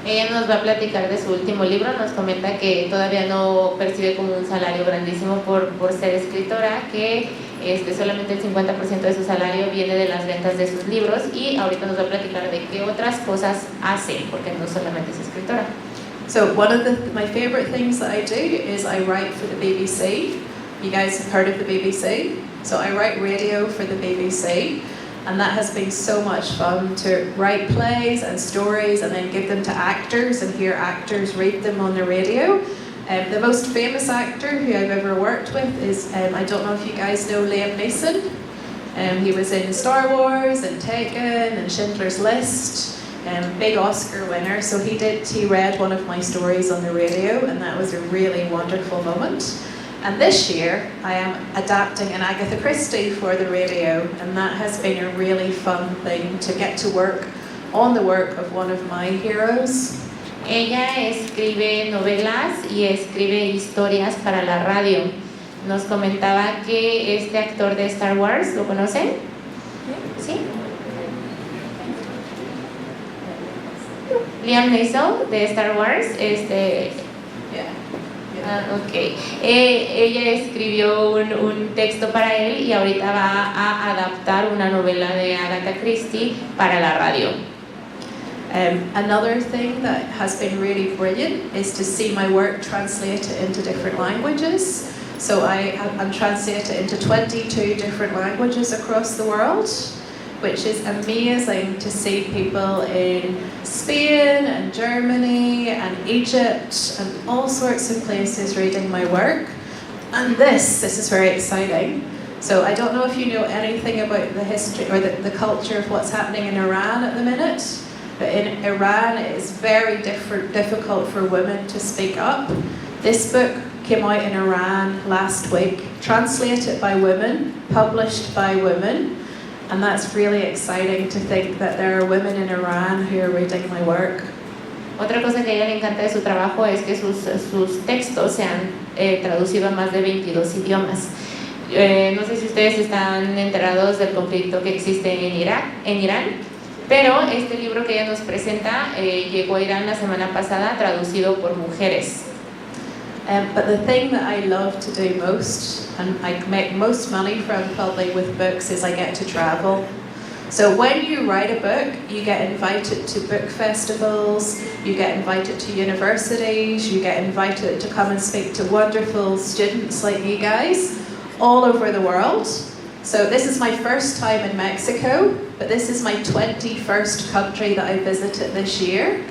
Ella nos va a platicar de su último libro. Nos comenta que todavía no percibe como un salario grandísimo por ser escritora, que solamente el 50% de su salario viene de las ventas de sus libros, y ahorita nos va a platicar de qué otras cosas hace, porque no solamente es escritora. So one of my favorite things that I do is I write for the BBC. You guys have heard of the BBC? So I write radio for the BBC, and that has been so much fun to write plays and stories and then give them to actors and hear actors read them on the radio. The most famous actor who I've ever worked with is, I don't know if you guys know Liam Neeson. He was in Star Wars and Taken and Schindler's List, big Oscar winner. So he read one of my stories on the radio, and that was a really wonderful moment. And this year I am adapting an Agatha Christie for the radio, and that has been a really fun thing to get to work on the work of one of my heroes. Ella escribe novelas y escribe historias para la radio. Nos comentaba que este actor de Star Wars, ¿lo conocen? ¿Sí? Liam Neeson de Star Wars, ok. Ella escribió un texto para él y ahorita va a adaptar una novela de Agatha Christie para la radio. Another thing that has been really brilliant is to see my work translated into different languages. So I'm translated into 22 different languages across the world, which is amazing to see people in Spain and Germany and Egypt and all sorts of places reading my work. And this is very exciting. So I don't know if you know anything about the history or the culture of what's happening in Iran at the minute, but in Iran it is very difficult for women to speak up. This book came out in Iran last week, translated by women, published by women, and that's really exciting to think that there are women in Iran who are reading my work. Otra cosa que a ella le encanta de su trabajo es que sus textos se han traducido a más de 22 idiomas. No sé si ustedes están enterados del conflicto que existe en Irán, pero este libro que ella nos presenta llegó a Irán la semana pasada traducido por mujeres. But the thing that I love to do most, and I make most money from probably with books, is I get to travel. So when you write a book, you get invited to book festivals, you get invited to universities, you get invited to come and speak to wonderful students like you guys all over the world. So this is my first time in Mexico, but this is my 21st country that I visited this year.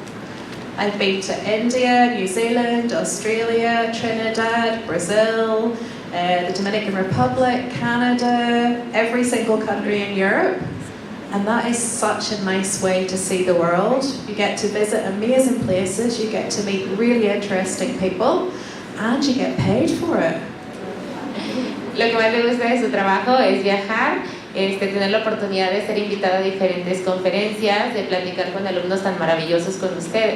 I've been to India, New Zealand, Australia, Trinidad, Brazil, the Dominican Republic, Canada, every single country in Europe. And that is such a nice way to see the world. You get to visit amazing places, you get to meet really interesting people, and you get paid for it. Lo que más le gusta de su trabajo es viajar, tener la oportunidad de ser invitada a diferentes conferencias, de platicar con alumnos tan maravillosos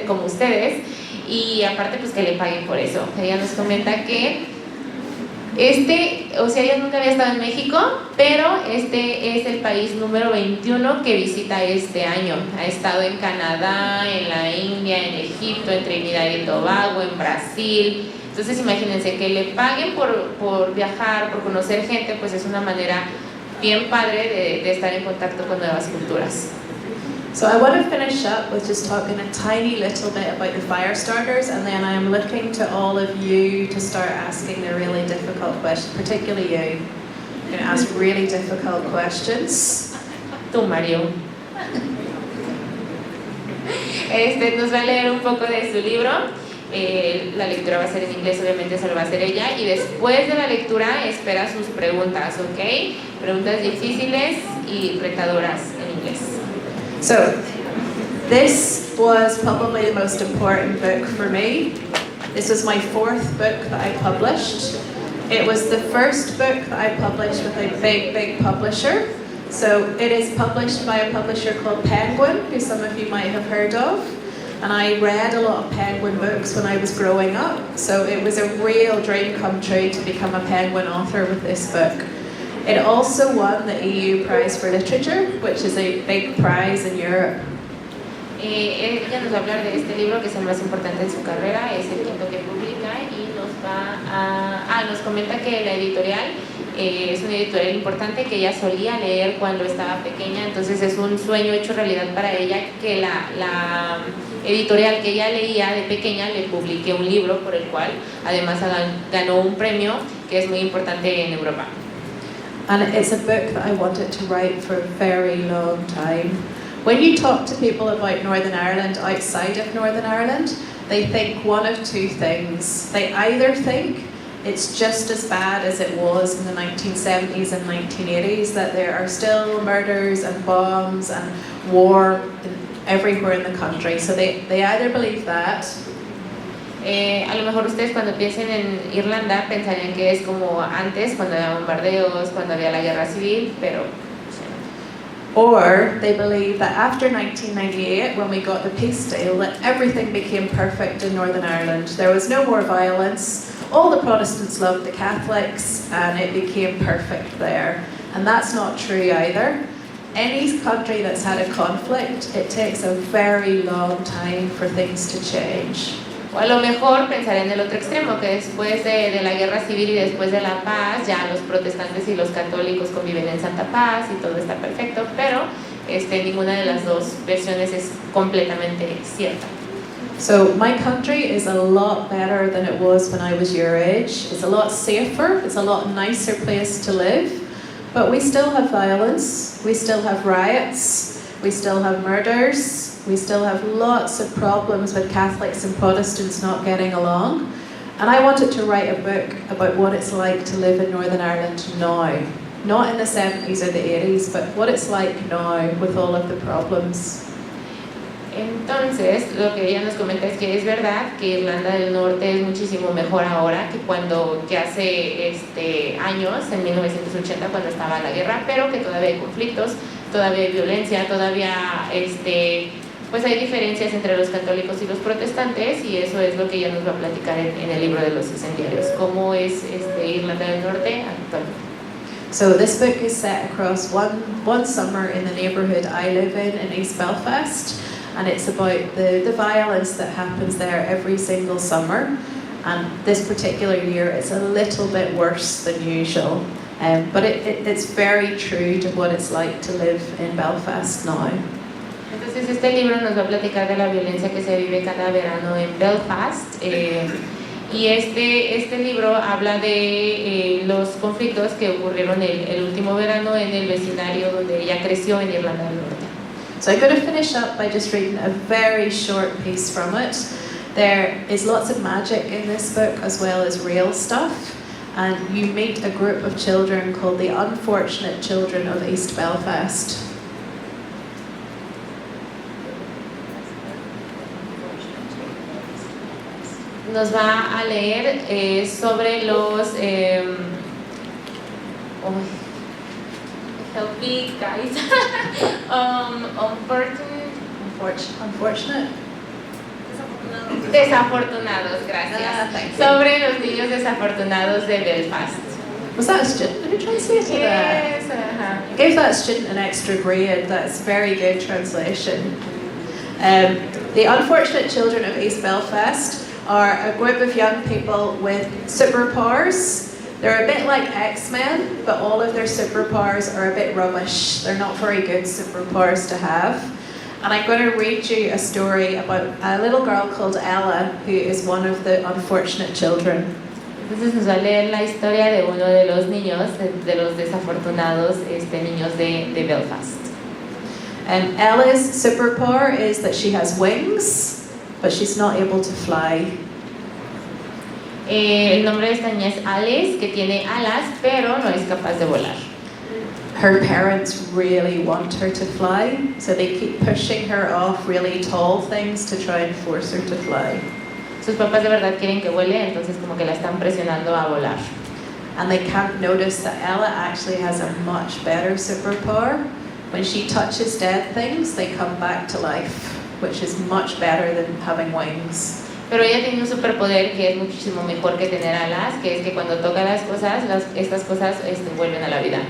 como ustedes, y aparte pues que le paguen por eso. Ella nos comenta que ella nunca había estado en México, pero este es el país número 21 que visita este año. Ha estado en Canadá, en la India, en Egipto, en Trinidad y Tobago, en Brasil. Entonces imagínense que le paguen por viajar, por conocer gente, pues es una manera bien padre de estar en contacto con nuevas culturas. So I want to finish up with just talking a tiny little bit about the fire starters, and then I am looking to all of you to start asking the really difficult questions, particularly you. You're going to ask really difficult questions. Tú, Mario. Nos va a leer un poco de su libro. La lectura va a ser en inglés, obviamente se lo va a hacer ella, y después de la lectura espera sus preguntas, ¿ok? Preguntas difíciles y retadoras en inglés. So, this was probably the most important book for me. This was my 4th book that I published. It was the first book that I published with a big publisher. So, it is published by a publisher called Penguin, who some of you might have heard of. And I read a lot of Penguin books when I was growing up, so it was a real dream come true to become a Penguin author with this book. It also won the EU Prize for Literature, which is a big prize in Europe. Ella nos va a hablar de este libro que es el más importante en su carrera, es el 5º que publica, y nos comenta que la editorial es una editorial importante que ella solía leer cuando estaba pequeña, entonces es un sueño hecho realidad para ella que la editorial que ella leía de pequeña le publiqué un libro por el cual además ganó un premio que es muy importante en Europa. And it's a book that I wanted to write for a very long time. When you talk to people about Northern Ireland outside of Northern Ireland, they think one of two things. They either think it's just as bad as it was in the 1970s and 1980s, that there are still murders and bombs and war everywhere in the country. So they either believe that. A lo mejor ustedes cuando piensen en Irlanda pensarían que es como antes, cuando había bombardeos, cuando había la guerra civil, pero... Or they believe that after 1998, when we got the peace deal, that everything became perfect in Northern Ireland. There was no more violence, all the Protestants loved the Catholics, and it became perfect there. And that's not true either. Any country that's had a conflict, it takes a very long time for things to change. O a lo mejor pensar en el otro extremo, que después de la guerra civil y después de la paz, ya los protestantes y los católicos conviven en santa paz y todo está perfecto, pero ninguna de las dos versiones es completamente cierta. So my country is a lot better than it was when I was your age. It's a lot safer, it's a lot nicer place to live, but we still have violence, we still have riots, we still have murders. We still have lots of problems with Catholics and Protestants not getting along. And I wanted to write a book about what it's like to live in Northern Ireland now. Not in the 70s or the 80s, but what it's like now with all of the problems. Entonces, lo que ella nos comenta es que es verdad que Irlanda del Norte es muchísimo mejor ahora que hace años, en 1980, cuando estaba la guerra, pero que todavía hay conflictos, todavía hay violencia, todavía pues hay diferencias entre los católicos y los protestantes, y eso es lo que ella nos va a platicar en el libro de los incendiarios, cómo es Irlanda del Norte actualmente. So this book is set across one summer in the neighbourhood I live in East Belfast, and it's about the violence that happens there every single summer. And this particular year it's a little bit worse than usual, but it's very true to what it's like to live in Belfast now. Entonces este libro nos va a platicar de la violencia que se vive cada verano en Belfast, y este libro habla de los conflictos que ocurrieron el último verano en el vecindario donde ella creció en Irlanda del Norte. So I'm going to finish up by just reading a very short piece from it. There is lots of magic in this book as well as real stuff, and you meet a group of children called the Unfortunate Children of East Belfast. Nos va a leer sobre los help me guys Unfortunate? Desafortunados, gracias. Sobre los niños desafortunados de Belfast. Was that a student who translated that? Yes, Gave that student an extra grade. That's very good translation. The Unfortunate Children of East Belfast are a group of young people with superpowers. They're a bit like X-Men, but all of their superpowers are a bit rubbish. They're not very good superpowers to have. And I'm going to read you a story about a little girl called Ella, who is one of the unfortunate children. Entonces nos va a leer la historia de uno de los niños, de los desafortunados niños de Belfast. Ella's superpower is that she has wings, but she's not able to fly. El nombre de esta niña es Alice, que tiene alas, pero no es capaz de volar. Her parents really want her to fly, so they keep pushing her off really tall things to try and force her to fly. Sus papás de verdad quieren que vuele, entonces como que la están presionando a volar. And they can't notice that Ella actually has a much better superpower. When she touches dead things, they come back to life, which is much better than having wings. Pero ella tiene un superpoder que es muchísimo mejor que tener alas, que es que cuando toca las cosas, estas cosas vuelven a la vida.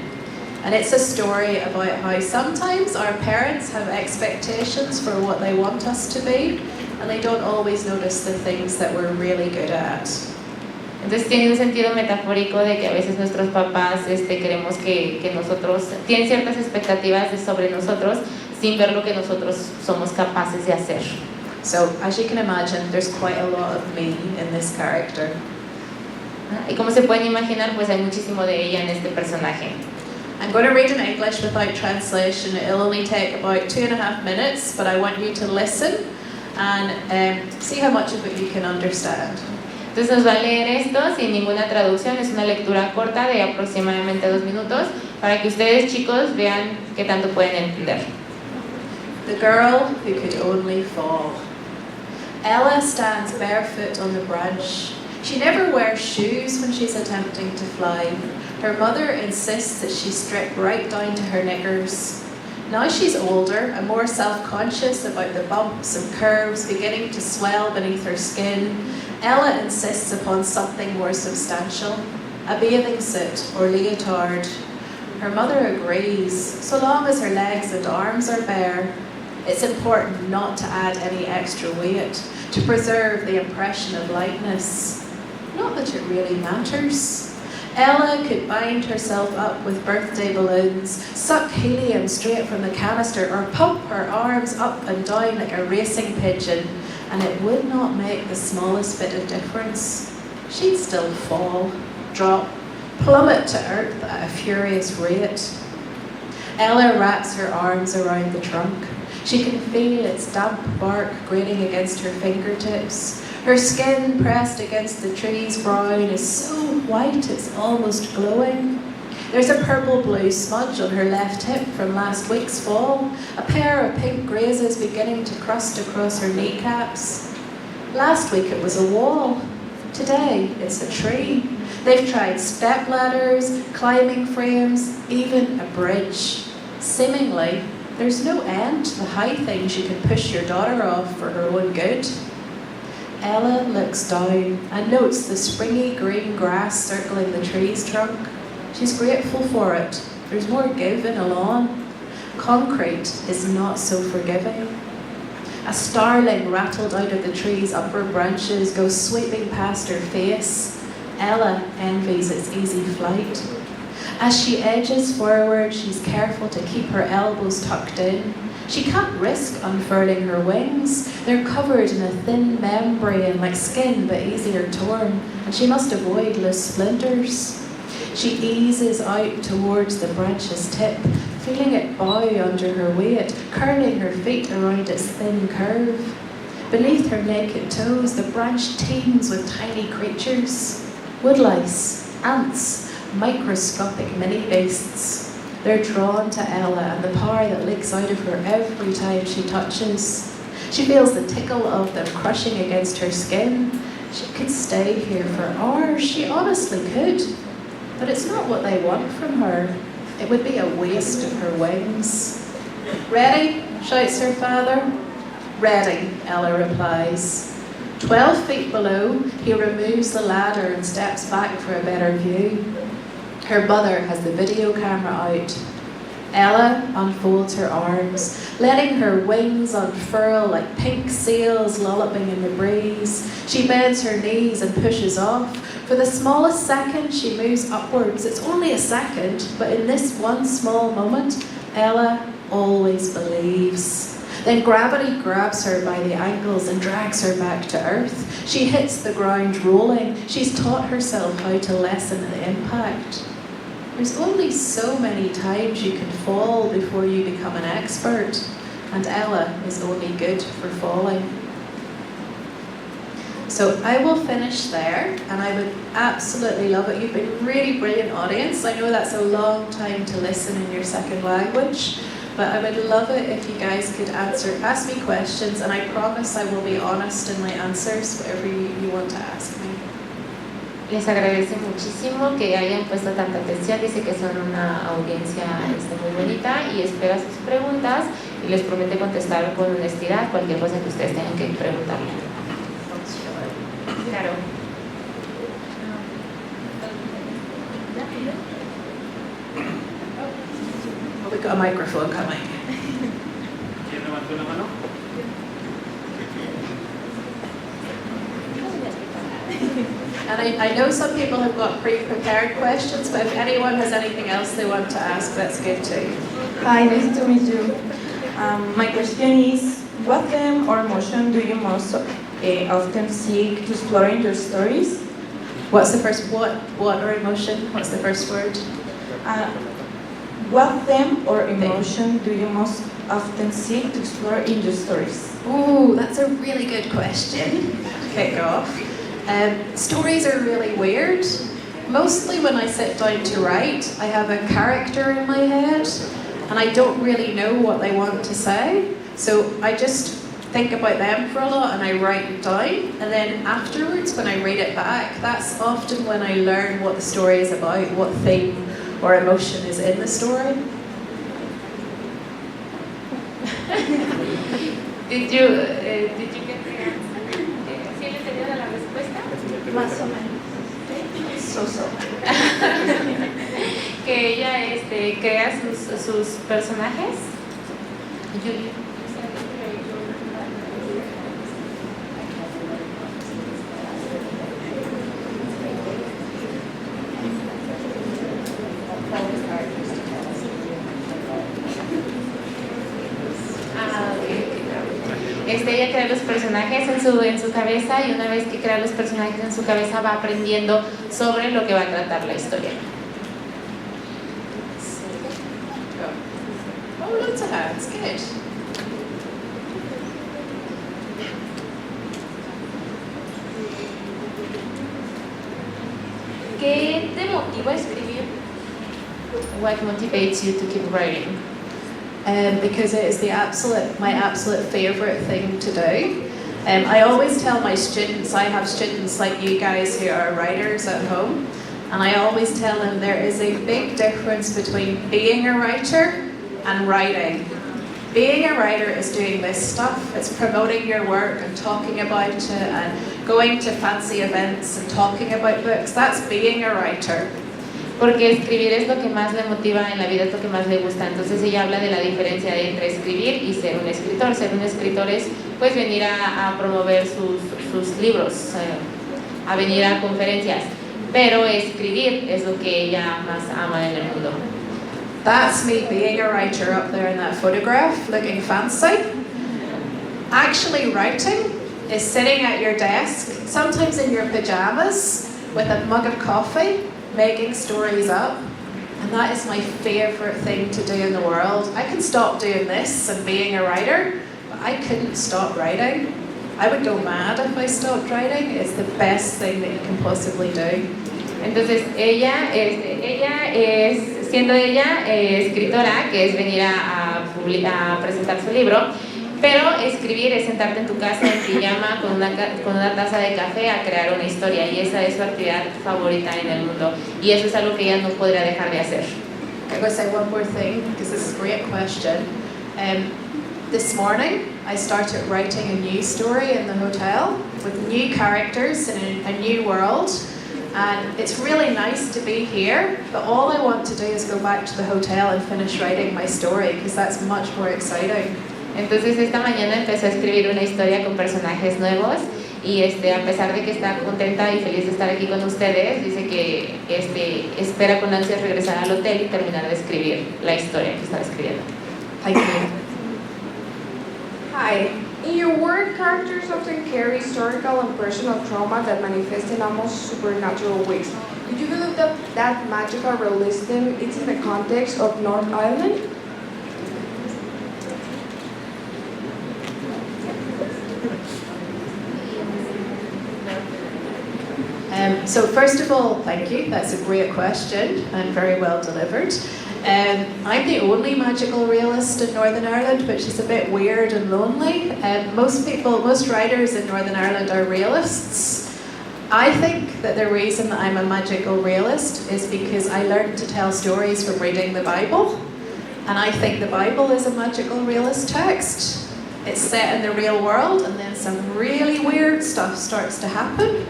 And it's a story about how sometimes our parents have expectations for what they want us to be, and they don't always notice the things that we're really good at. Entonces tiene un sentido metafórico de que a veces nuestros papás queremos que nosotros, tienen ciertas expectativas sobre nosotros sin ver lo que nosotros somos capaces de hacer. So, as you can imagine, there's quite a lot of me in this character. Y como se pueden imaginar, pues hay muchísimo de ella en este personaje. I'm going to read in English without translation. It'll only take about 2.5 minutes, but I want you to listen and see how much of it you can understand. Entonces nos va a leer esto sin ninguna traducción, es una lectura corta de aproximadamente 2 minutos para que ustedes chicos vean qué tanto pueden entender. The girl who could only fall. Ella stands barefoot on the branch. She never wears shoes when she's attempting to fly. Her mother insists that she strip right down to her knickers. Now she's older and more self-conscious about the bumps and curves beginning to swell beneath her skin. Ella insists upon something more substantial, a bathing suit or leotard. Her mother agrees, so long as her legs and arms are bare. It's important not to add any extra weight, to preserve the impression of lightness. Not that it really matters. Ella could bind herself up with birthday balloons, suck helium straight from the canister, or pump her arms up and down like a racing pigeon, and it would not make the smallest bit of difference. She'd still fall, drop, plummet to earth at a furious rate. Ella wraps her arms around the trunk. She can feel its damp bark grating against her fingertips. Her skin pressed against the tree's brown is so white it's almost glowing. There's a purple-blue smudge on her left hip from last week's fall, a pair of pink grazes beginning to crust across her kneecaps. Last week it was a wall. Today it's a tree. They've tried step ladders, climbing frames, even a bridge. Seemingly, there's no end to the high things you can push your daughter off for her own good. Ella looks down and notes the springy green grass circling the tree's trunk. She's grateful for it. There's more give in a lawn. Concrete is not so forgiving. A starling rattled out of the tree's upper branches goes sweeping past her face. Ella envies its easy flight. As she edges forward, she's careful to keep her elbows tucked in. She can't risk unfurling her wings. They're covered in a thin membrane like skin but easier torn, and she must avoid loose splinters. She eases out towards the branch's tip, feeling it bow under her weight, curling her feet around its thin curve. Beneath her naked toes, the branch teems with tiny creatures. Woodlice, ants, microscopic mini beasts. They're drawn to Ella and the power that leaks out of her every time she touches. She feels the tickle of them crushing against her skin. She could stay here for hours, she honestly could. But it's not what they want from her. It would be a waste of her wings. "Ready?" shouts her father. "Ready," Ella replies. 12 feet below, he removes the ladder and steps back for a better view. Her mother has the video camera out. Ella unfolds her arms, letting her wings unfurl like pink sails lolloping in the breeze. She bends her knees and pushes off. For the smallest second, she moves upwards. It's only a second, but in this one small moment, Ella always believes. Then gravity grabs her by the ankles and drags her back to earth. She hits the ground rolling. She's taught herself how to lessen the impact. There's only so many times you can fall before you become an expert, and Ella is only good for falling. So I will finish there, and I would absolutely love it. You've been a really brilliant audience. I know that's a long time to listen in your second language, but I would love it if you guys could ask me questions, and I promise I will be honest in my answers, whatever you want to ask me. Les agradece muchísimo que hayan puesto tanta atención, dice que son una audiencia muy bonita y espera sus preguntas y les promete contestar con honestidad cualquier cosa que ustedes tengan que preguntarle. Claro. Oh, we've got a microphone coming. ¿Quién levantó la mano? And I know some people have got pre-prepared questions, but if anyone has anything else they want to ask, that's good too. Hi, nice to meet you. My question is, What theme or emotion do you most often seek to explore in your stories? What's the first, what or emotion? What's the first word? What theme or emotion do you most often seek to explore in your stories? Oh, that's a really good question to kick off. Stories are really weird. Mostly when I sit down to write, I have a character in my head and I don't really know what they want to say. So I just think about them for a lot and I write it down. And then afterwards, when I read it back, that's often when I learn what the story is about, what theme or emotion is in the story. Did you get the answer? ¿Sí le entendieron la respuesta? Más o menos. So. Que ella crea sus personajes. Ella crea los personajes en su cabeza y una vez que crea los personajes en su cabeza va aprendiendo sobre lo que va a tratar la historia. Oh, loads of hands, good. ¿Qué te motiva a escribir? What motivates you to keep writing? Because it is my absolute favourite thing to do. I always tell my students, I have students like you guys who are writers at home, and I always tell them there is a big difference between being a writer and writing. Being a writer is doing this stuff, it's promoting your work and talking about it and going to fancy events and talking about books. That's being a writer. Porque escribir es lo que más le motiva en la vida, es lo que más le gusta. Entonces ella habla de la diferencia entre escribir y ser un escritor. Ser un escritor es pues venir a promover sus libros, a venir a conferencias. Pero escribir es lo que ella más ama en el mundo. That's me being a writer up there in that photograph, looking fancy. Actually writing is sitting at your desk, sometimes in your pajamas, with a mug of coffee, making stories up, and that is my favourite thing to do in the world. I can stop doing this and being a writer, but I couldn't stop writing. I would go mad if I stopped writing. It's the best thing that you can possibly do. Entonces ella es, siendo ella escritora, que es venir a presentar su libro, pero escribir es sentarte en tu casa en pijama con una taza de café a crear una historia, y esa es su actividad favorita en el mundo, y eso es algo que ella no podría dejar de hacer. I'm going to say one more thing, because this is a great question. This morning, I started writing a new story in the hotel with new characters in a new world. And it's really nice to be here, but all I want to do is go back to the hotel and finish writing my story, because that's much more exciting. Entonces esta mañana empecé a escribir una historia con personajes nuevos y a pesar de que está contenta y feliz de estar aquí con ustedes, dice que espera con ansias regresar al hotel y terminar de escribir la historia que está escribiendo. Thank you. Hi. In your work, characters often carry historical and personal trauma that manifest in almost supernatural ways. Do you believe that magical realism is in the context of North Ireland? So first of all, thank you. That's a great question and very well delivered. I'm the only magical realist in Northern Ireland, which is a bit weird and lonely. Most writers in Northern Ireland are realists. I think that the reason that I'm a magical realist is because I learned to tell stories from reading the Bible. And I think the Bible is a magical realist text. It's set in the real world and then some really weird stuff starts to happen.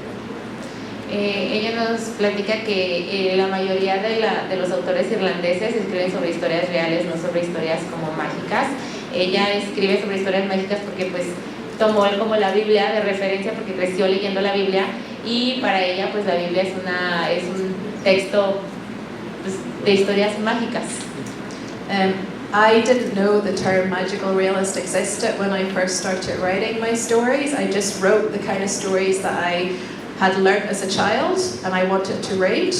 Ella nos platica que la mayoría de los autores irlandeses escriben sobre historias reales, no sobre historias como mágicas. Ella escribe sobre historias mágicas porque pues tomó como la Biblia de referencia, porque creció leyendo la Biblia, y para ella pues la Biblia es un texto pues, de historias mágicas. I didn't know the term magical realist existed when I first started writing my stories. I just wrote the kind of stories that I had learnt as a child and I wanted to read.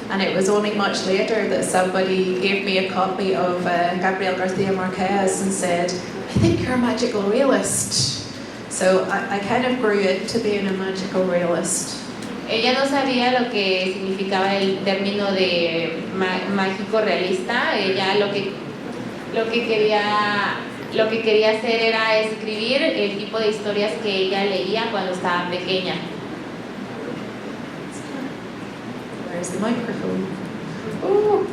And it was only much later that somebody gave me a copy of Gabriel García Márquez and said, I think you're a magical realist. So I kind of grew into being a magical realist. Ella no sabía lo que significaba el término de mágico realista. Ella lo que quería hacer era escribir el tipo de historias que ella leía cuando estaba pequeña. Where's the microphone? Oh.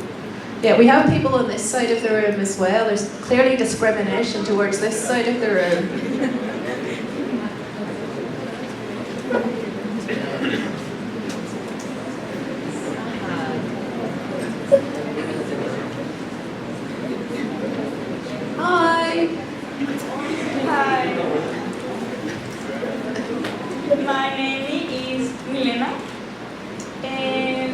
Yeah, we have people on this side of the room as well. There's clearly discrimination towards this side of the room. Hi. Hi. My name is Milena. And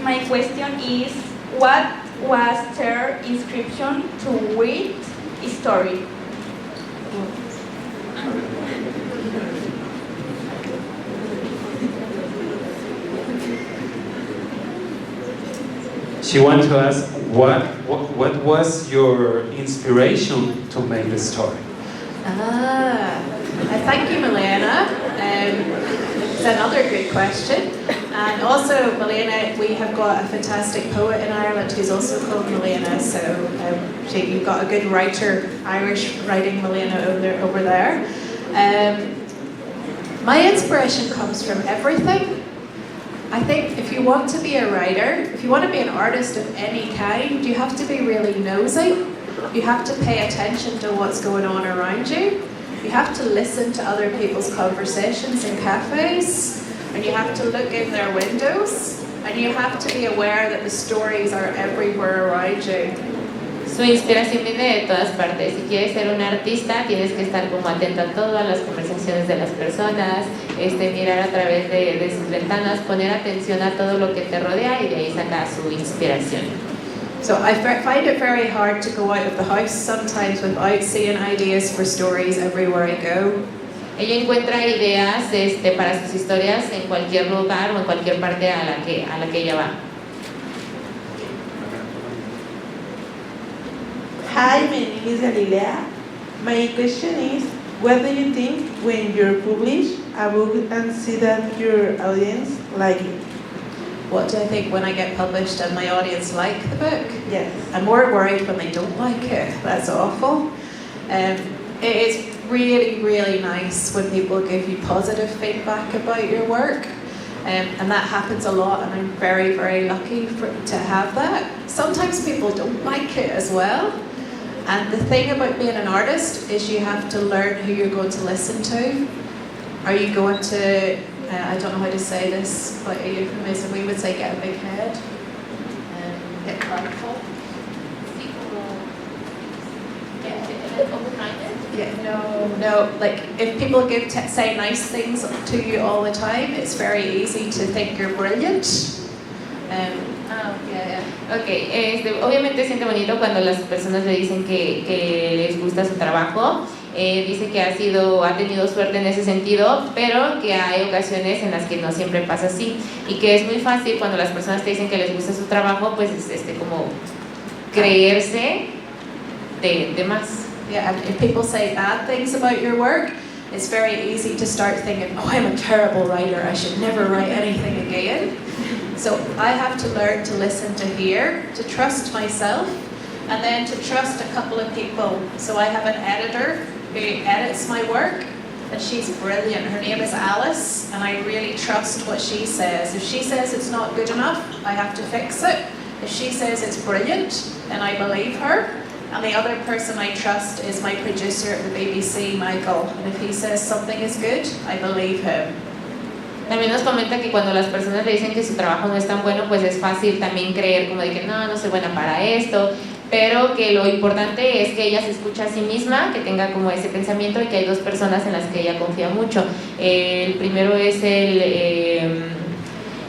my question is, what was their inscription to which story? She wants to ask what was your inspiration to make the story? Thank you, Milena. It's another good question. And also, Milena, we have got a fantastic poet in Ireland who's also called Milena, so you've got a good writer, Irish writing Milena over there. My inspiration comes from everything. I think if you want to be a writer, if you want to be an artist of any kind, you have to be really nosy. You have to pay attention to what's going on around you. You have to listen to other people's conversations in cafes, and you have to look in their windows, and you have to be aware that the stories are everywhere around you. Su inspiración viene de todas partes. Si quieres ser un artista, tienes que estar como atento a todas las conversaciones de las personas, mirar a través de sus ventanas, poner atención a todo lo que te rodea y de ahí saca su inspiración. So I find it very hard to go out of the house sometimes without seeing ideas for stories everywhere I go. Ella encuentra ideas para sus historias en cualquier lugar o en cualquier parte a la que ella va. Hi, my name is Galilea. My question is, what do you think when you publish a book and see that your audience like it? What do I think when I get published and my audience like the book? Yes. I'm more worried when they don't like it. That's awful. It is really, really nice when people give you positive feedback about your work. And that happens a lot, and I'm very, very lucky to have that. Sometimes people don't like it as well. And the thing about being an artist is you have to learn who you're going to listen to. Are you going to, I don't know how to say this, but a euphemism, we would say get a big head, get prideful. Yeah, no, like if people say nice things to you all the time, it's very easy to think you're brilliant. Obviamente siente bonito cuando las personas le dicen que les gusta su trabajo. Dice que ha tenido suerte en ese sentido, pero que hay ocasiones en las que no siempre pasa así y que es muy fácil cuando las personas te dicen que les gusta su trabajo, pues como creerse de más. Yeah, and if people say bad things about your work, it's very easy to start thinking, oh, I'm a terrible writer, I should never write anything again. So I have to learn to listen to hear, to trust myself, and then to trust a couple of people. So I have an editor who edits my work, and she's brilliant. Her name is Alice, and I really trust what she says. If she says it's not good enough, I have to fix it. If she says it's brilliant, then I believe her. And the other person I trust is my producer at the BBC, Michael. And if he says something is good, I believe him. También nos comenta que cuando las personas le dicen que su trabajo no es tan bueno, pues es fácil también creer como de que no soy buena para esto, pero que lo importante es que ella se escucha a sí misma, que tenga como ese pensamiento y que hay dos personas en las que ella confía mucho. El primero es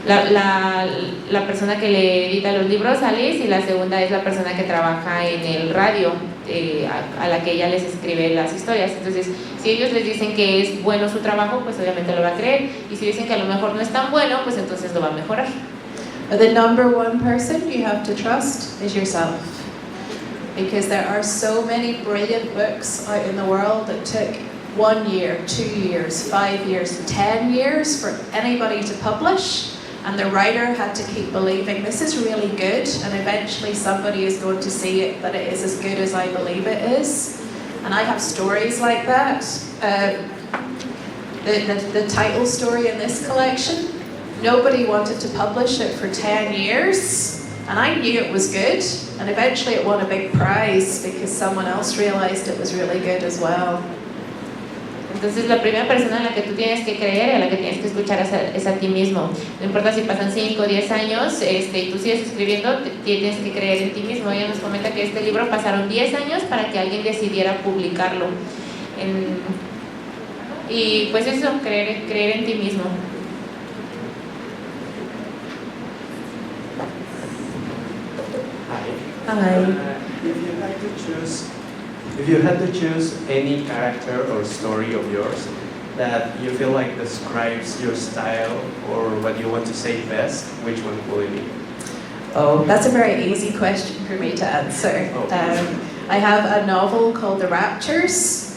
La persona que le edita los libros, Alice, y la segunda es la persona que trabaja en el radio, a la que ella les escribe las historias. Entonces, si ellos les dicen que es bueno su trabajo, pues obviamente lo va a creer, y si dicen que a lo mejor no es tan bueno, pues entonces lo va a mejorar. But the number one person you have to trust is yourself. Because there are so many brilliant books out in the world that took 1 year, 2 years, 5 years, 10 years for anybody to publish, and the writer had to keep believing this is really good, and eventually somebody is going to see it that it is as good as I believe it is. And I have stories like that. The title story in this collection, nobody wanted to publish it for 10 years, and I knew it was good, and eventually it won a big prize because someone else realized it was really good as well. Entonces la primera persona en la que tú tienes que creer, a la que tienes que escuchar es a ti mismo. No importa si pasan 5 o 10 años y tú sigues escribiendo, tienes que creer en ti mismo. Ella nos comenta que este libro pasaron 10 años para que alguien decidiera publicarlo. Y pues eso, creer en ti mismo. Hi. If you had to choose any character or story of yours that you feel like describes your style or what you want to say best, which one will it be? Oh, that's a very easy question for me to answer. I have a novel called The Raptures,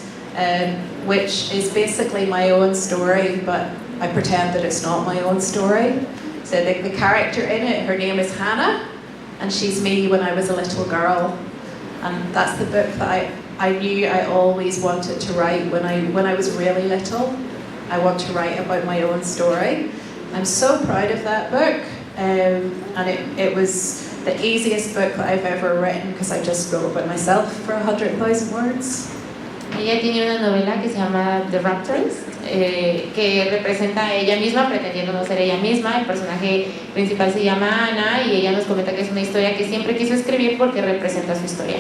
which is basically my own story, but I pretend that it's not my own story. So the character in it, her name is Hannah, and she's me when I was a little girl. And that's the book that I knew I always wanted to write when I was really little. I want to write about my own story. I'm so proud of that book, and it was the easiest book that I've ever written because I just wrote about myself for 100,000 words. Ella tiene una novela que se llama The Raptors, que representa a ella misma pretendiendo no ser ella misma. El personaje principal se llama Ana y ella nos comenta que es una historia que siempre quiso escribir porque representa su historia.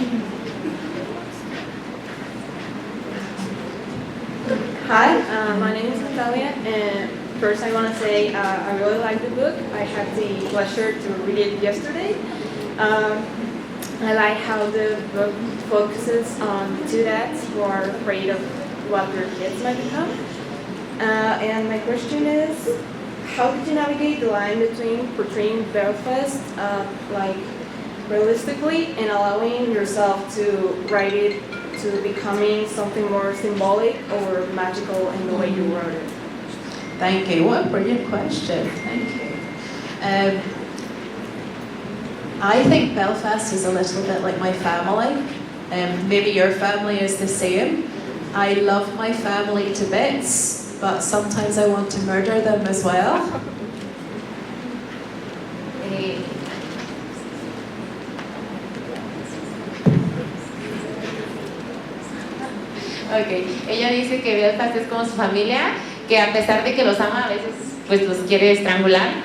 Hi, my name is Natalia, and first I want to say I really like the book. I had the pleasure to read it yesterday. I like how the book focuses on two dads who are afraid of what their kids might become. And my question is, how did you navigate the line between portraying Belfast like realistically and allowing yourself to write it to becoming something more symbolic or magical in the way you wrote it? Thank you. What a brilliant question. Thank you. I think Belfast is a little bit like my family. Maybe your family is the same. I love my family to bits, but sometimes I want to murder them as well. Okay. Ella dice que Belfast es como su familia, que a pesar de que los ama, a veces pues los quiere estrangular.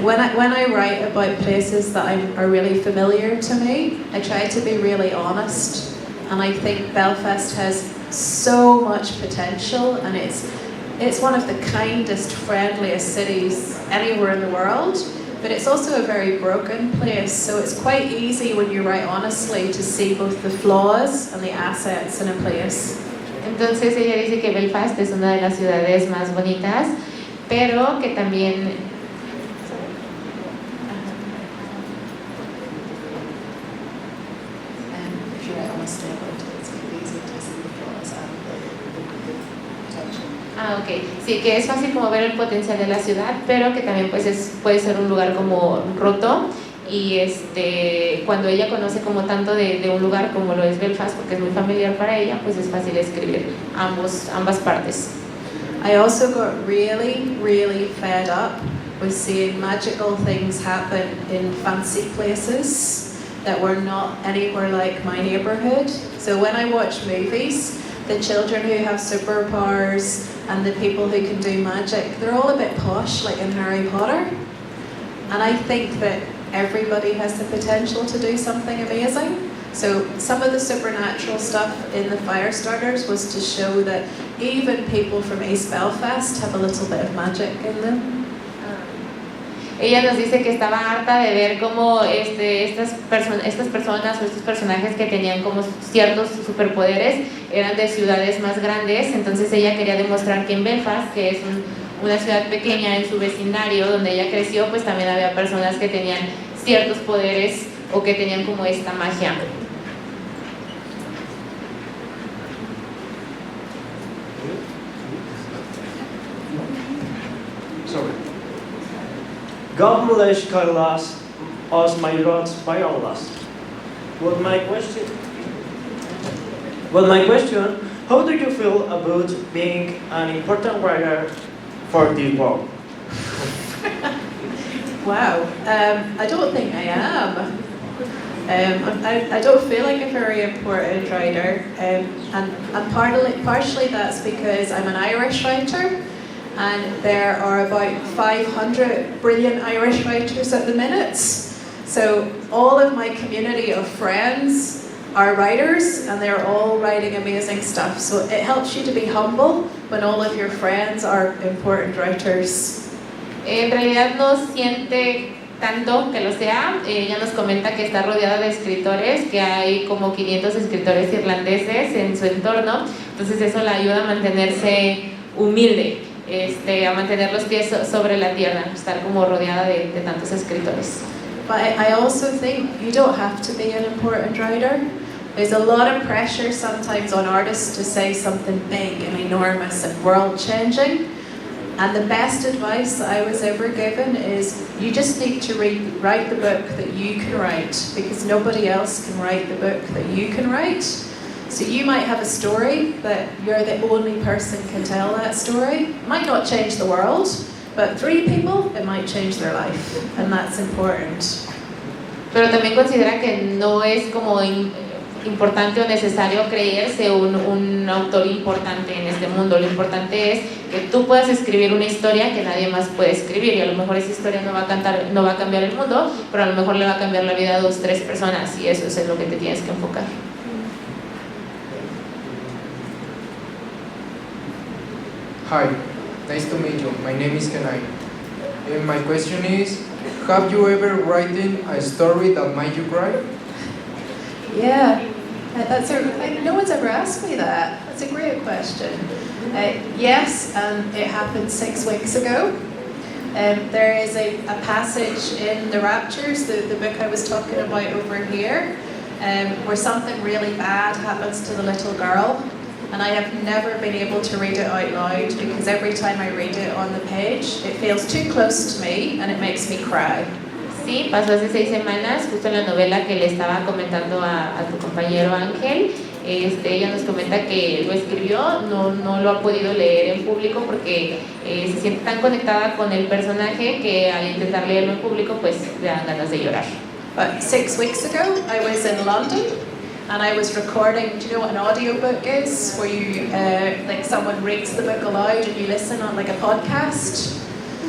When I write about places that are really familiar to me, I try to be really honest, and I think Belfast has so much potential, and it's one of the kindest, friendliest cities anywhere in the world, but it's also a very broken place, so it's quite easy when you write honestly to see both the flaws and the assets in a place. Entonces ella dice que Belfast es una de las ciudades más bonitas, pero que también sí, que es fácil como ver el potencial de la ciudad, pero que también pues puede ser un lugar como roto, y cuando ella conoce como tanto de un lugar como lo es Belfast, porque es muy familiar para ella, pues es fácil escribir ambas partes. I also got really, really fed up with seeing magical things happen in fancy places that were not anywhere like my neighborhood. So when I watch movies, the children who have superpowers and the people who can do magic, they're all a bit posh, like in Harry Potter. And I think that everybody has the potential to do something amazing. So some of the supernatural stuff in the Firestarters was to show that even people from East Belfast have a little bit of magic in them. Ella nos dice que estaba harta de ver cómo estas personas o estos personajes que tenían como ciertos superpoderes eran de ciudades más grandes, entonces ella quería demostrar que en Belfast, que es una ciudad pequeña en su vecindario donde ella creció, pues también había personas que tenían ciertos poderes o que tenían como esta magia. God bless Kailas, as my gods by Allahs. Well, my question, how do you feel about being an important writer for this world? Wow, I don't think I am. I don't feel like a very important writer, and partially that's because I'm an Irish writer, and there are about 500 brilliant Irish writers at the minute. So all of my community of friends are writers, and they're all writing amazing stuff. So it helps you to be humble when all of your friends are important writers. En realidad no siente tanto que lo sea. Ella nos comenta que está rodeada de escritores, que hay como 500 escritores irlandeses en su entorno, entonces eso la ayuda a mantenerse humilde, a mantener los pies sobre la tierra, estar como rodeada de tantos escritores. But I also think you don't have to be an important writer. There's a lot of pressure sometimes on artists to say something big and enormous and world-changing. And the best advice that I was ever given is you just need to write the book that you can write, because nobody else can write the book that you can write. So you might have a story, but you're the only person can tell that story. It might not change the world, but 3 people, it might change their life, and that's important. Pero también considera que no es como importante o necesario creerse un autor importante en este mundo. Lo importante es que tú puedas escribir una historia que nadie más puede escribir, y a lo mejor esa historia no va a cambiar el mundo, pero a lo mejor le va a cambiar la vida a 2 o 3 personas, y eso es en lo que te tienes que enfocar. Hi, nice to meet you. My name is Kenai. And my question is, have you ever written a story that made you cry? Yeah, no one's ever asked me that. That's a great question. Yes, it happened 6 weeks ago. There is a passage in The Raptures, the book I was talking about over here, where something really bad happens to the little girl. And I have never been able to read it out loud, because every time I read it on the page, it feels too close to me and it makes me cry. Sí, pasó hace 6 semanas, justo en la novela que le estaba comentando a tu compañero Ángel. Ella nos comenta que lo escribió, no lo ha podido leer en público porque se siente tan conectada con el personaje que al intentar leerlo en público pues le dan ganas de llorar. But 6 weeks ago, I was in London. And I was recording, do you know what an audiobook is? Where you, like someone reads the book aloud and you listen on like a podcast.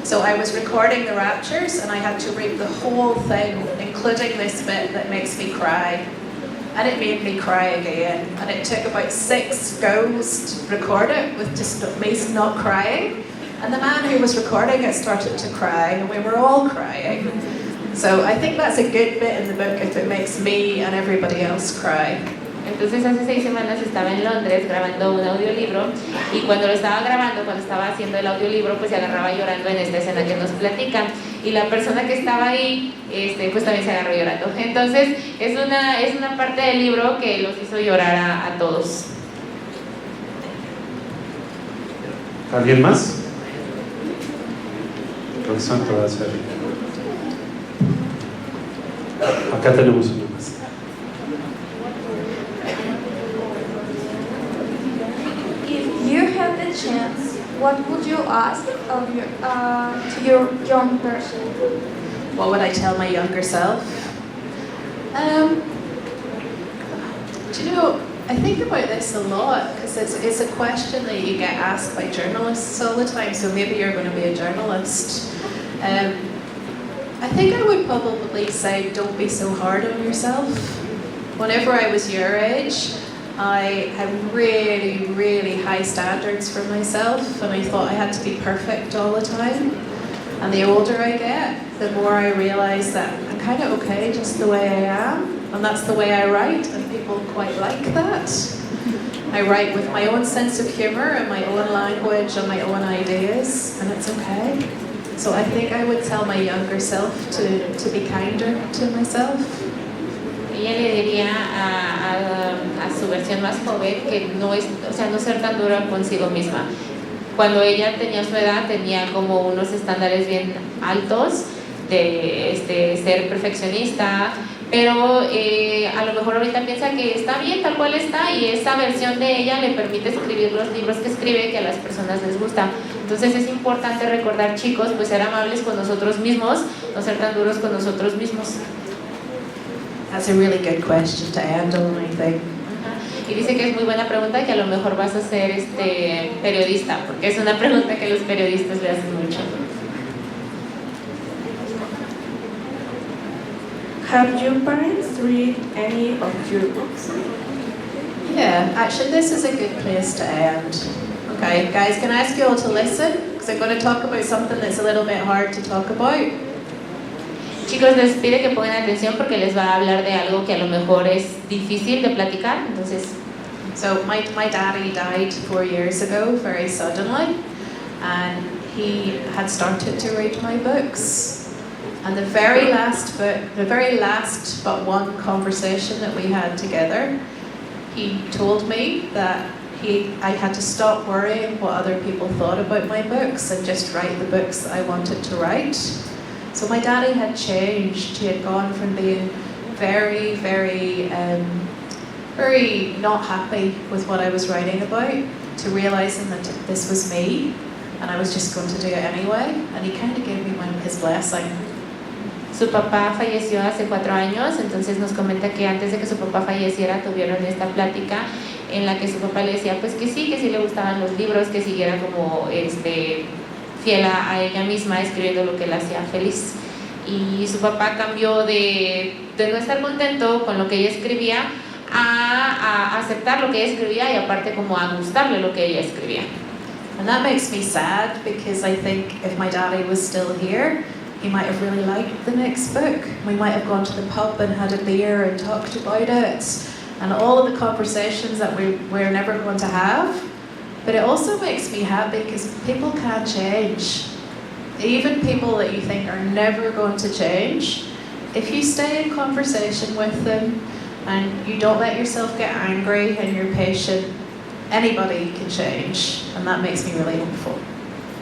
So I was recording The Raptures and I had to read the whole thing, including this bit that makes me cry. And it made me cry again. And it took about 6 goes to record it with just me not crying. And the man who was recording it started to cry, and we were all crying. So I think that's a good bit in the book if it makes me and everybody else cry. Entonces hace 6 semanas estaba en Londres grabando un audiolibro, y cuando lo estaba grabando, cuando estaba haciendo el audiolibro, pues se agarraba llorando en esta escena que nos platican, y la persona que estaba ahí pues también se agarró llorando. Entonces es una parte del libro que los hizo llorar a todos. ¿Alguien más? Porque son todas felices. Acá tenemos una más. If you had the chance, what would you ask of to your young person? What would I tell my younger self? Do you know, I think about this a lot, because it's a question that you get asked by journalists all the time, so maybe you're going to be a journalist. I think I would probably say don't be so hard on yourself. Whenever I was your age, I had really, really high standards for myself, and I thought I had to be perfect all the time. And the older I get, the more I realize that I'm kind of okay just the way I am, and that's the way I write, and people quite like that. I write with my own sense of humor and my own language and my own ideas, and it's okay. So I think I would tell my younger self to be kinder to myself. Ella le diría a su versión más joven que no ser tan dura consigo misma. Cuando ella tenía su edad tenía como unos estándares bien altos de ser perfeccionista, pero a lo mejor ahorita piensa que está bien tal cual está y esa versión de ella le permite escribir los libros que escribe que a las personas les gusta. Entonces es importante recordar, chicos, pues ser amables con nosotros mismos, no ser tan duros con nosotros mismos. That's a really good question to end on, I think. Y dice que es muy buena pregunta, que a lo mejor vas a ser periodista, porque es una pregunta que los periodistas le hacen mucho. Have your parents read any of your books? Yeah, actually this is a good place to end. Okay, guys, can I ask you all to listen? Because I'm going to talk about something that's a little bit hard to talk about. Chicos, les pide que pongan atención porque les va a hablar de algo que a lo mejor es difícil de platicar, entonces... So my daddy died 4 years ago, very suddenly, and he had started to read my books. And the very last but one conversation that we had together, he told me that I had to stop worrying what other people thought about my books and just write the books that I wanted to write. So my daddy had changed. He had gone from being very, very not happy with what I was writing about to realizing that this was me and I was just going to do it anyway. And he kind of gave me his blessing. Su papá falleció hace 4 años, entonces nos comenta que antes de que su papá falleciera tuvieron esta plática en la que su papá le decía pues que sí le gustaban los libros, que siguiera como fiel a ella misma, escribiendo lo que la hacía feliz. Y su papá cambió de no estar contento con lo que ella escribía a aceptar lo que ella escribía y aparte como a gustarle lo que ella escribía. And that makes me sad because I think if my daddy was still here, he might have really liked the next book. We might have gone to the pub and had a beer and talked about it, and all of the conversations that we're never going to have. But it also makes me happy because people can change. Even people that you think are never going to change, if you stay in conversation with them and you don't let yourself get angry and you're patient, anybody can change, and that makes me really hopeful.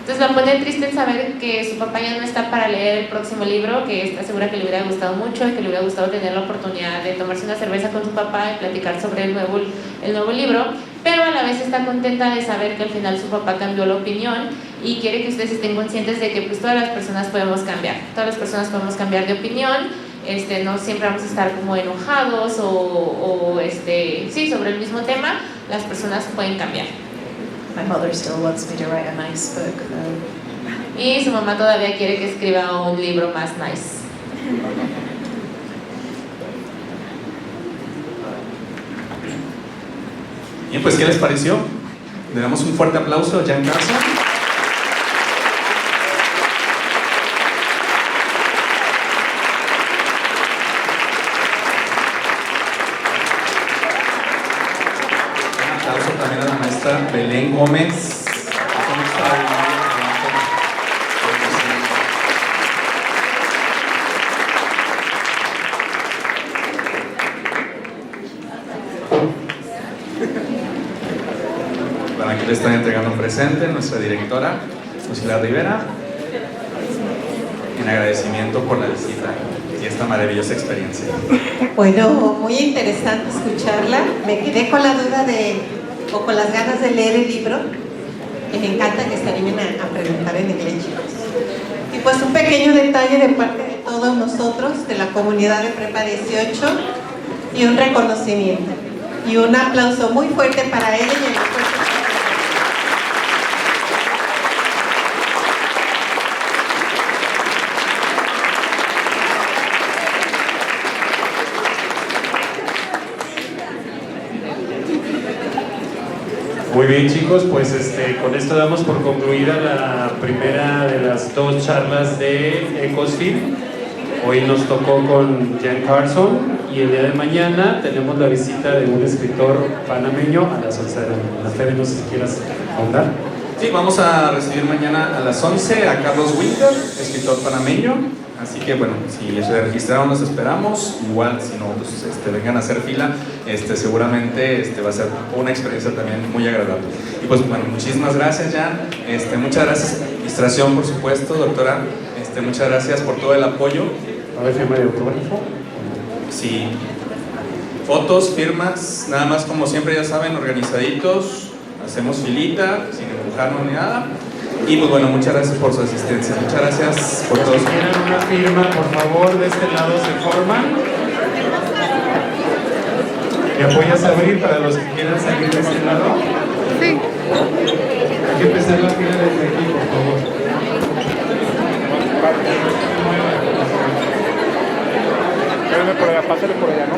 Entonces la pone triste en saber que su papá ya no está para leer el próximo libro, que está segura que le hubiera gustado mucho y que le hubiera gustado tener la oportunidad de tomarse una cerveza con su papá y platicar sobre el nuevo libro, pero a la vez está contenta de saber que al final su papá cambió la opinión y quiere que ustedes estén conscientes de que pues todas las personas podemos cambiar de opinión, no siempre vamos a estar como enojados sí, sobre el mismo tema, las personas pueden cambiar. My mother still wants me to write a nice book, though. Y su mamá todavía quiere que escriba un libro más nice. Bien, pues ¿qué les pareció? Le damos un fuerte aplauso a Jan Carson. También a la maestra Belén Gómez. Bueno, aquí le están entregando un presente nuestra directora, Lucila Rivera, en agradecimiento por la visita y esta maravillosa experiencia. Bueno, muy interesante escucharla. Me quedé con la duda o con las ganas de leer el libro, que me encanta que se animen a preguntar en inglés, chicos. Y pues un pequeño detalle de parte de todos nosotros, de la comunidad de Prepa 18, y un reconocimiento. Y un aplauso muy fuerte para ella y el esfuerzo. Muy bien, chicos, pues con esto damos por concluida la primera de las 2 charlas de Ecosfilm. Hoy nos tocó con Jan Carlson y el día de mañana tenemos la visita de un escritor panameño a las 11 de la mañana. Fede, no sé si quieras ahondar. Sí, vamos a recibir mañana a las 11 a Carlos Winter, escritor panameño. Así que bueno, si se registraron los esperamos. Igual, si no, pues vengan a hacer fila. Seguramente va a ser una experiencia también muy agradable. Y pues bueno, muchísimas gracias, Jan. Muchas gracias, administración, por supuesto, doctora. Muchas gracias por todo el apoyo. A ver, firma de autógrafo. Sí. Fotos, firmas, nada más como siempre, ya saben, organizaditos. Hacemos filita, sin empujarnos ni nada. Y pues bueno, muchas gracias por su asistencia. Muchas gracias por todo. Si quieren una firma, por favor, de este lado se forman. ¿Me apoyas a abrir para los que quieran salir de este lado? Sí. Hay que empezar la fila desde aquí, por favor. Pásale por allá, ¿no?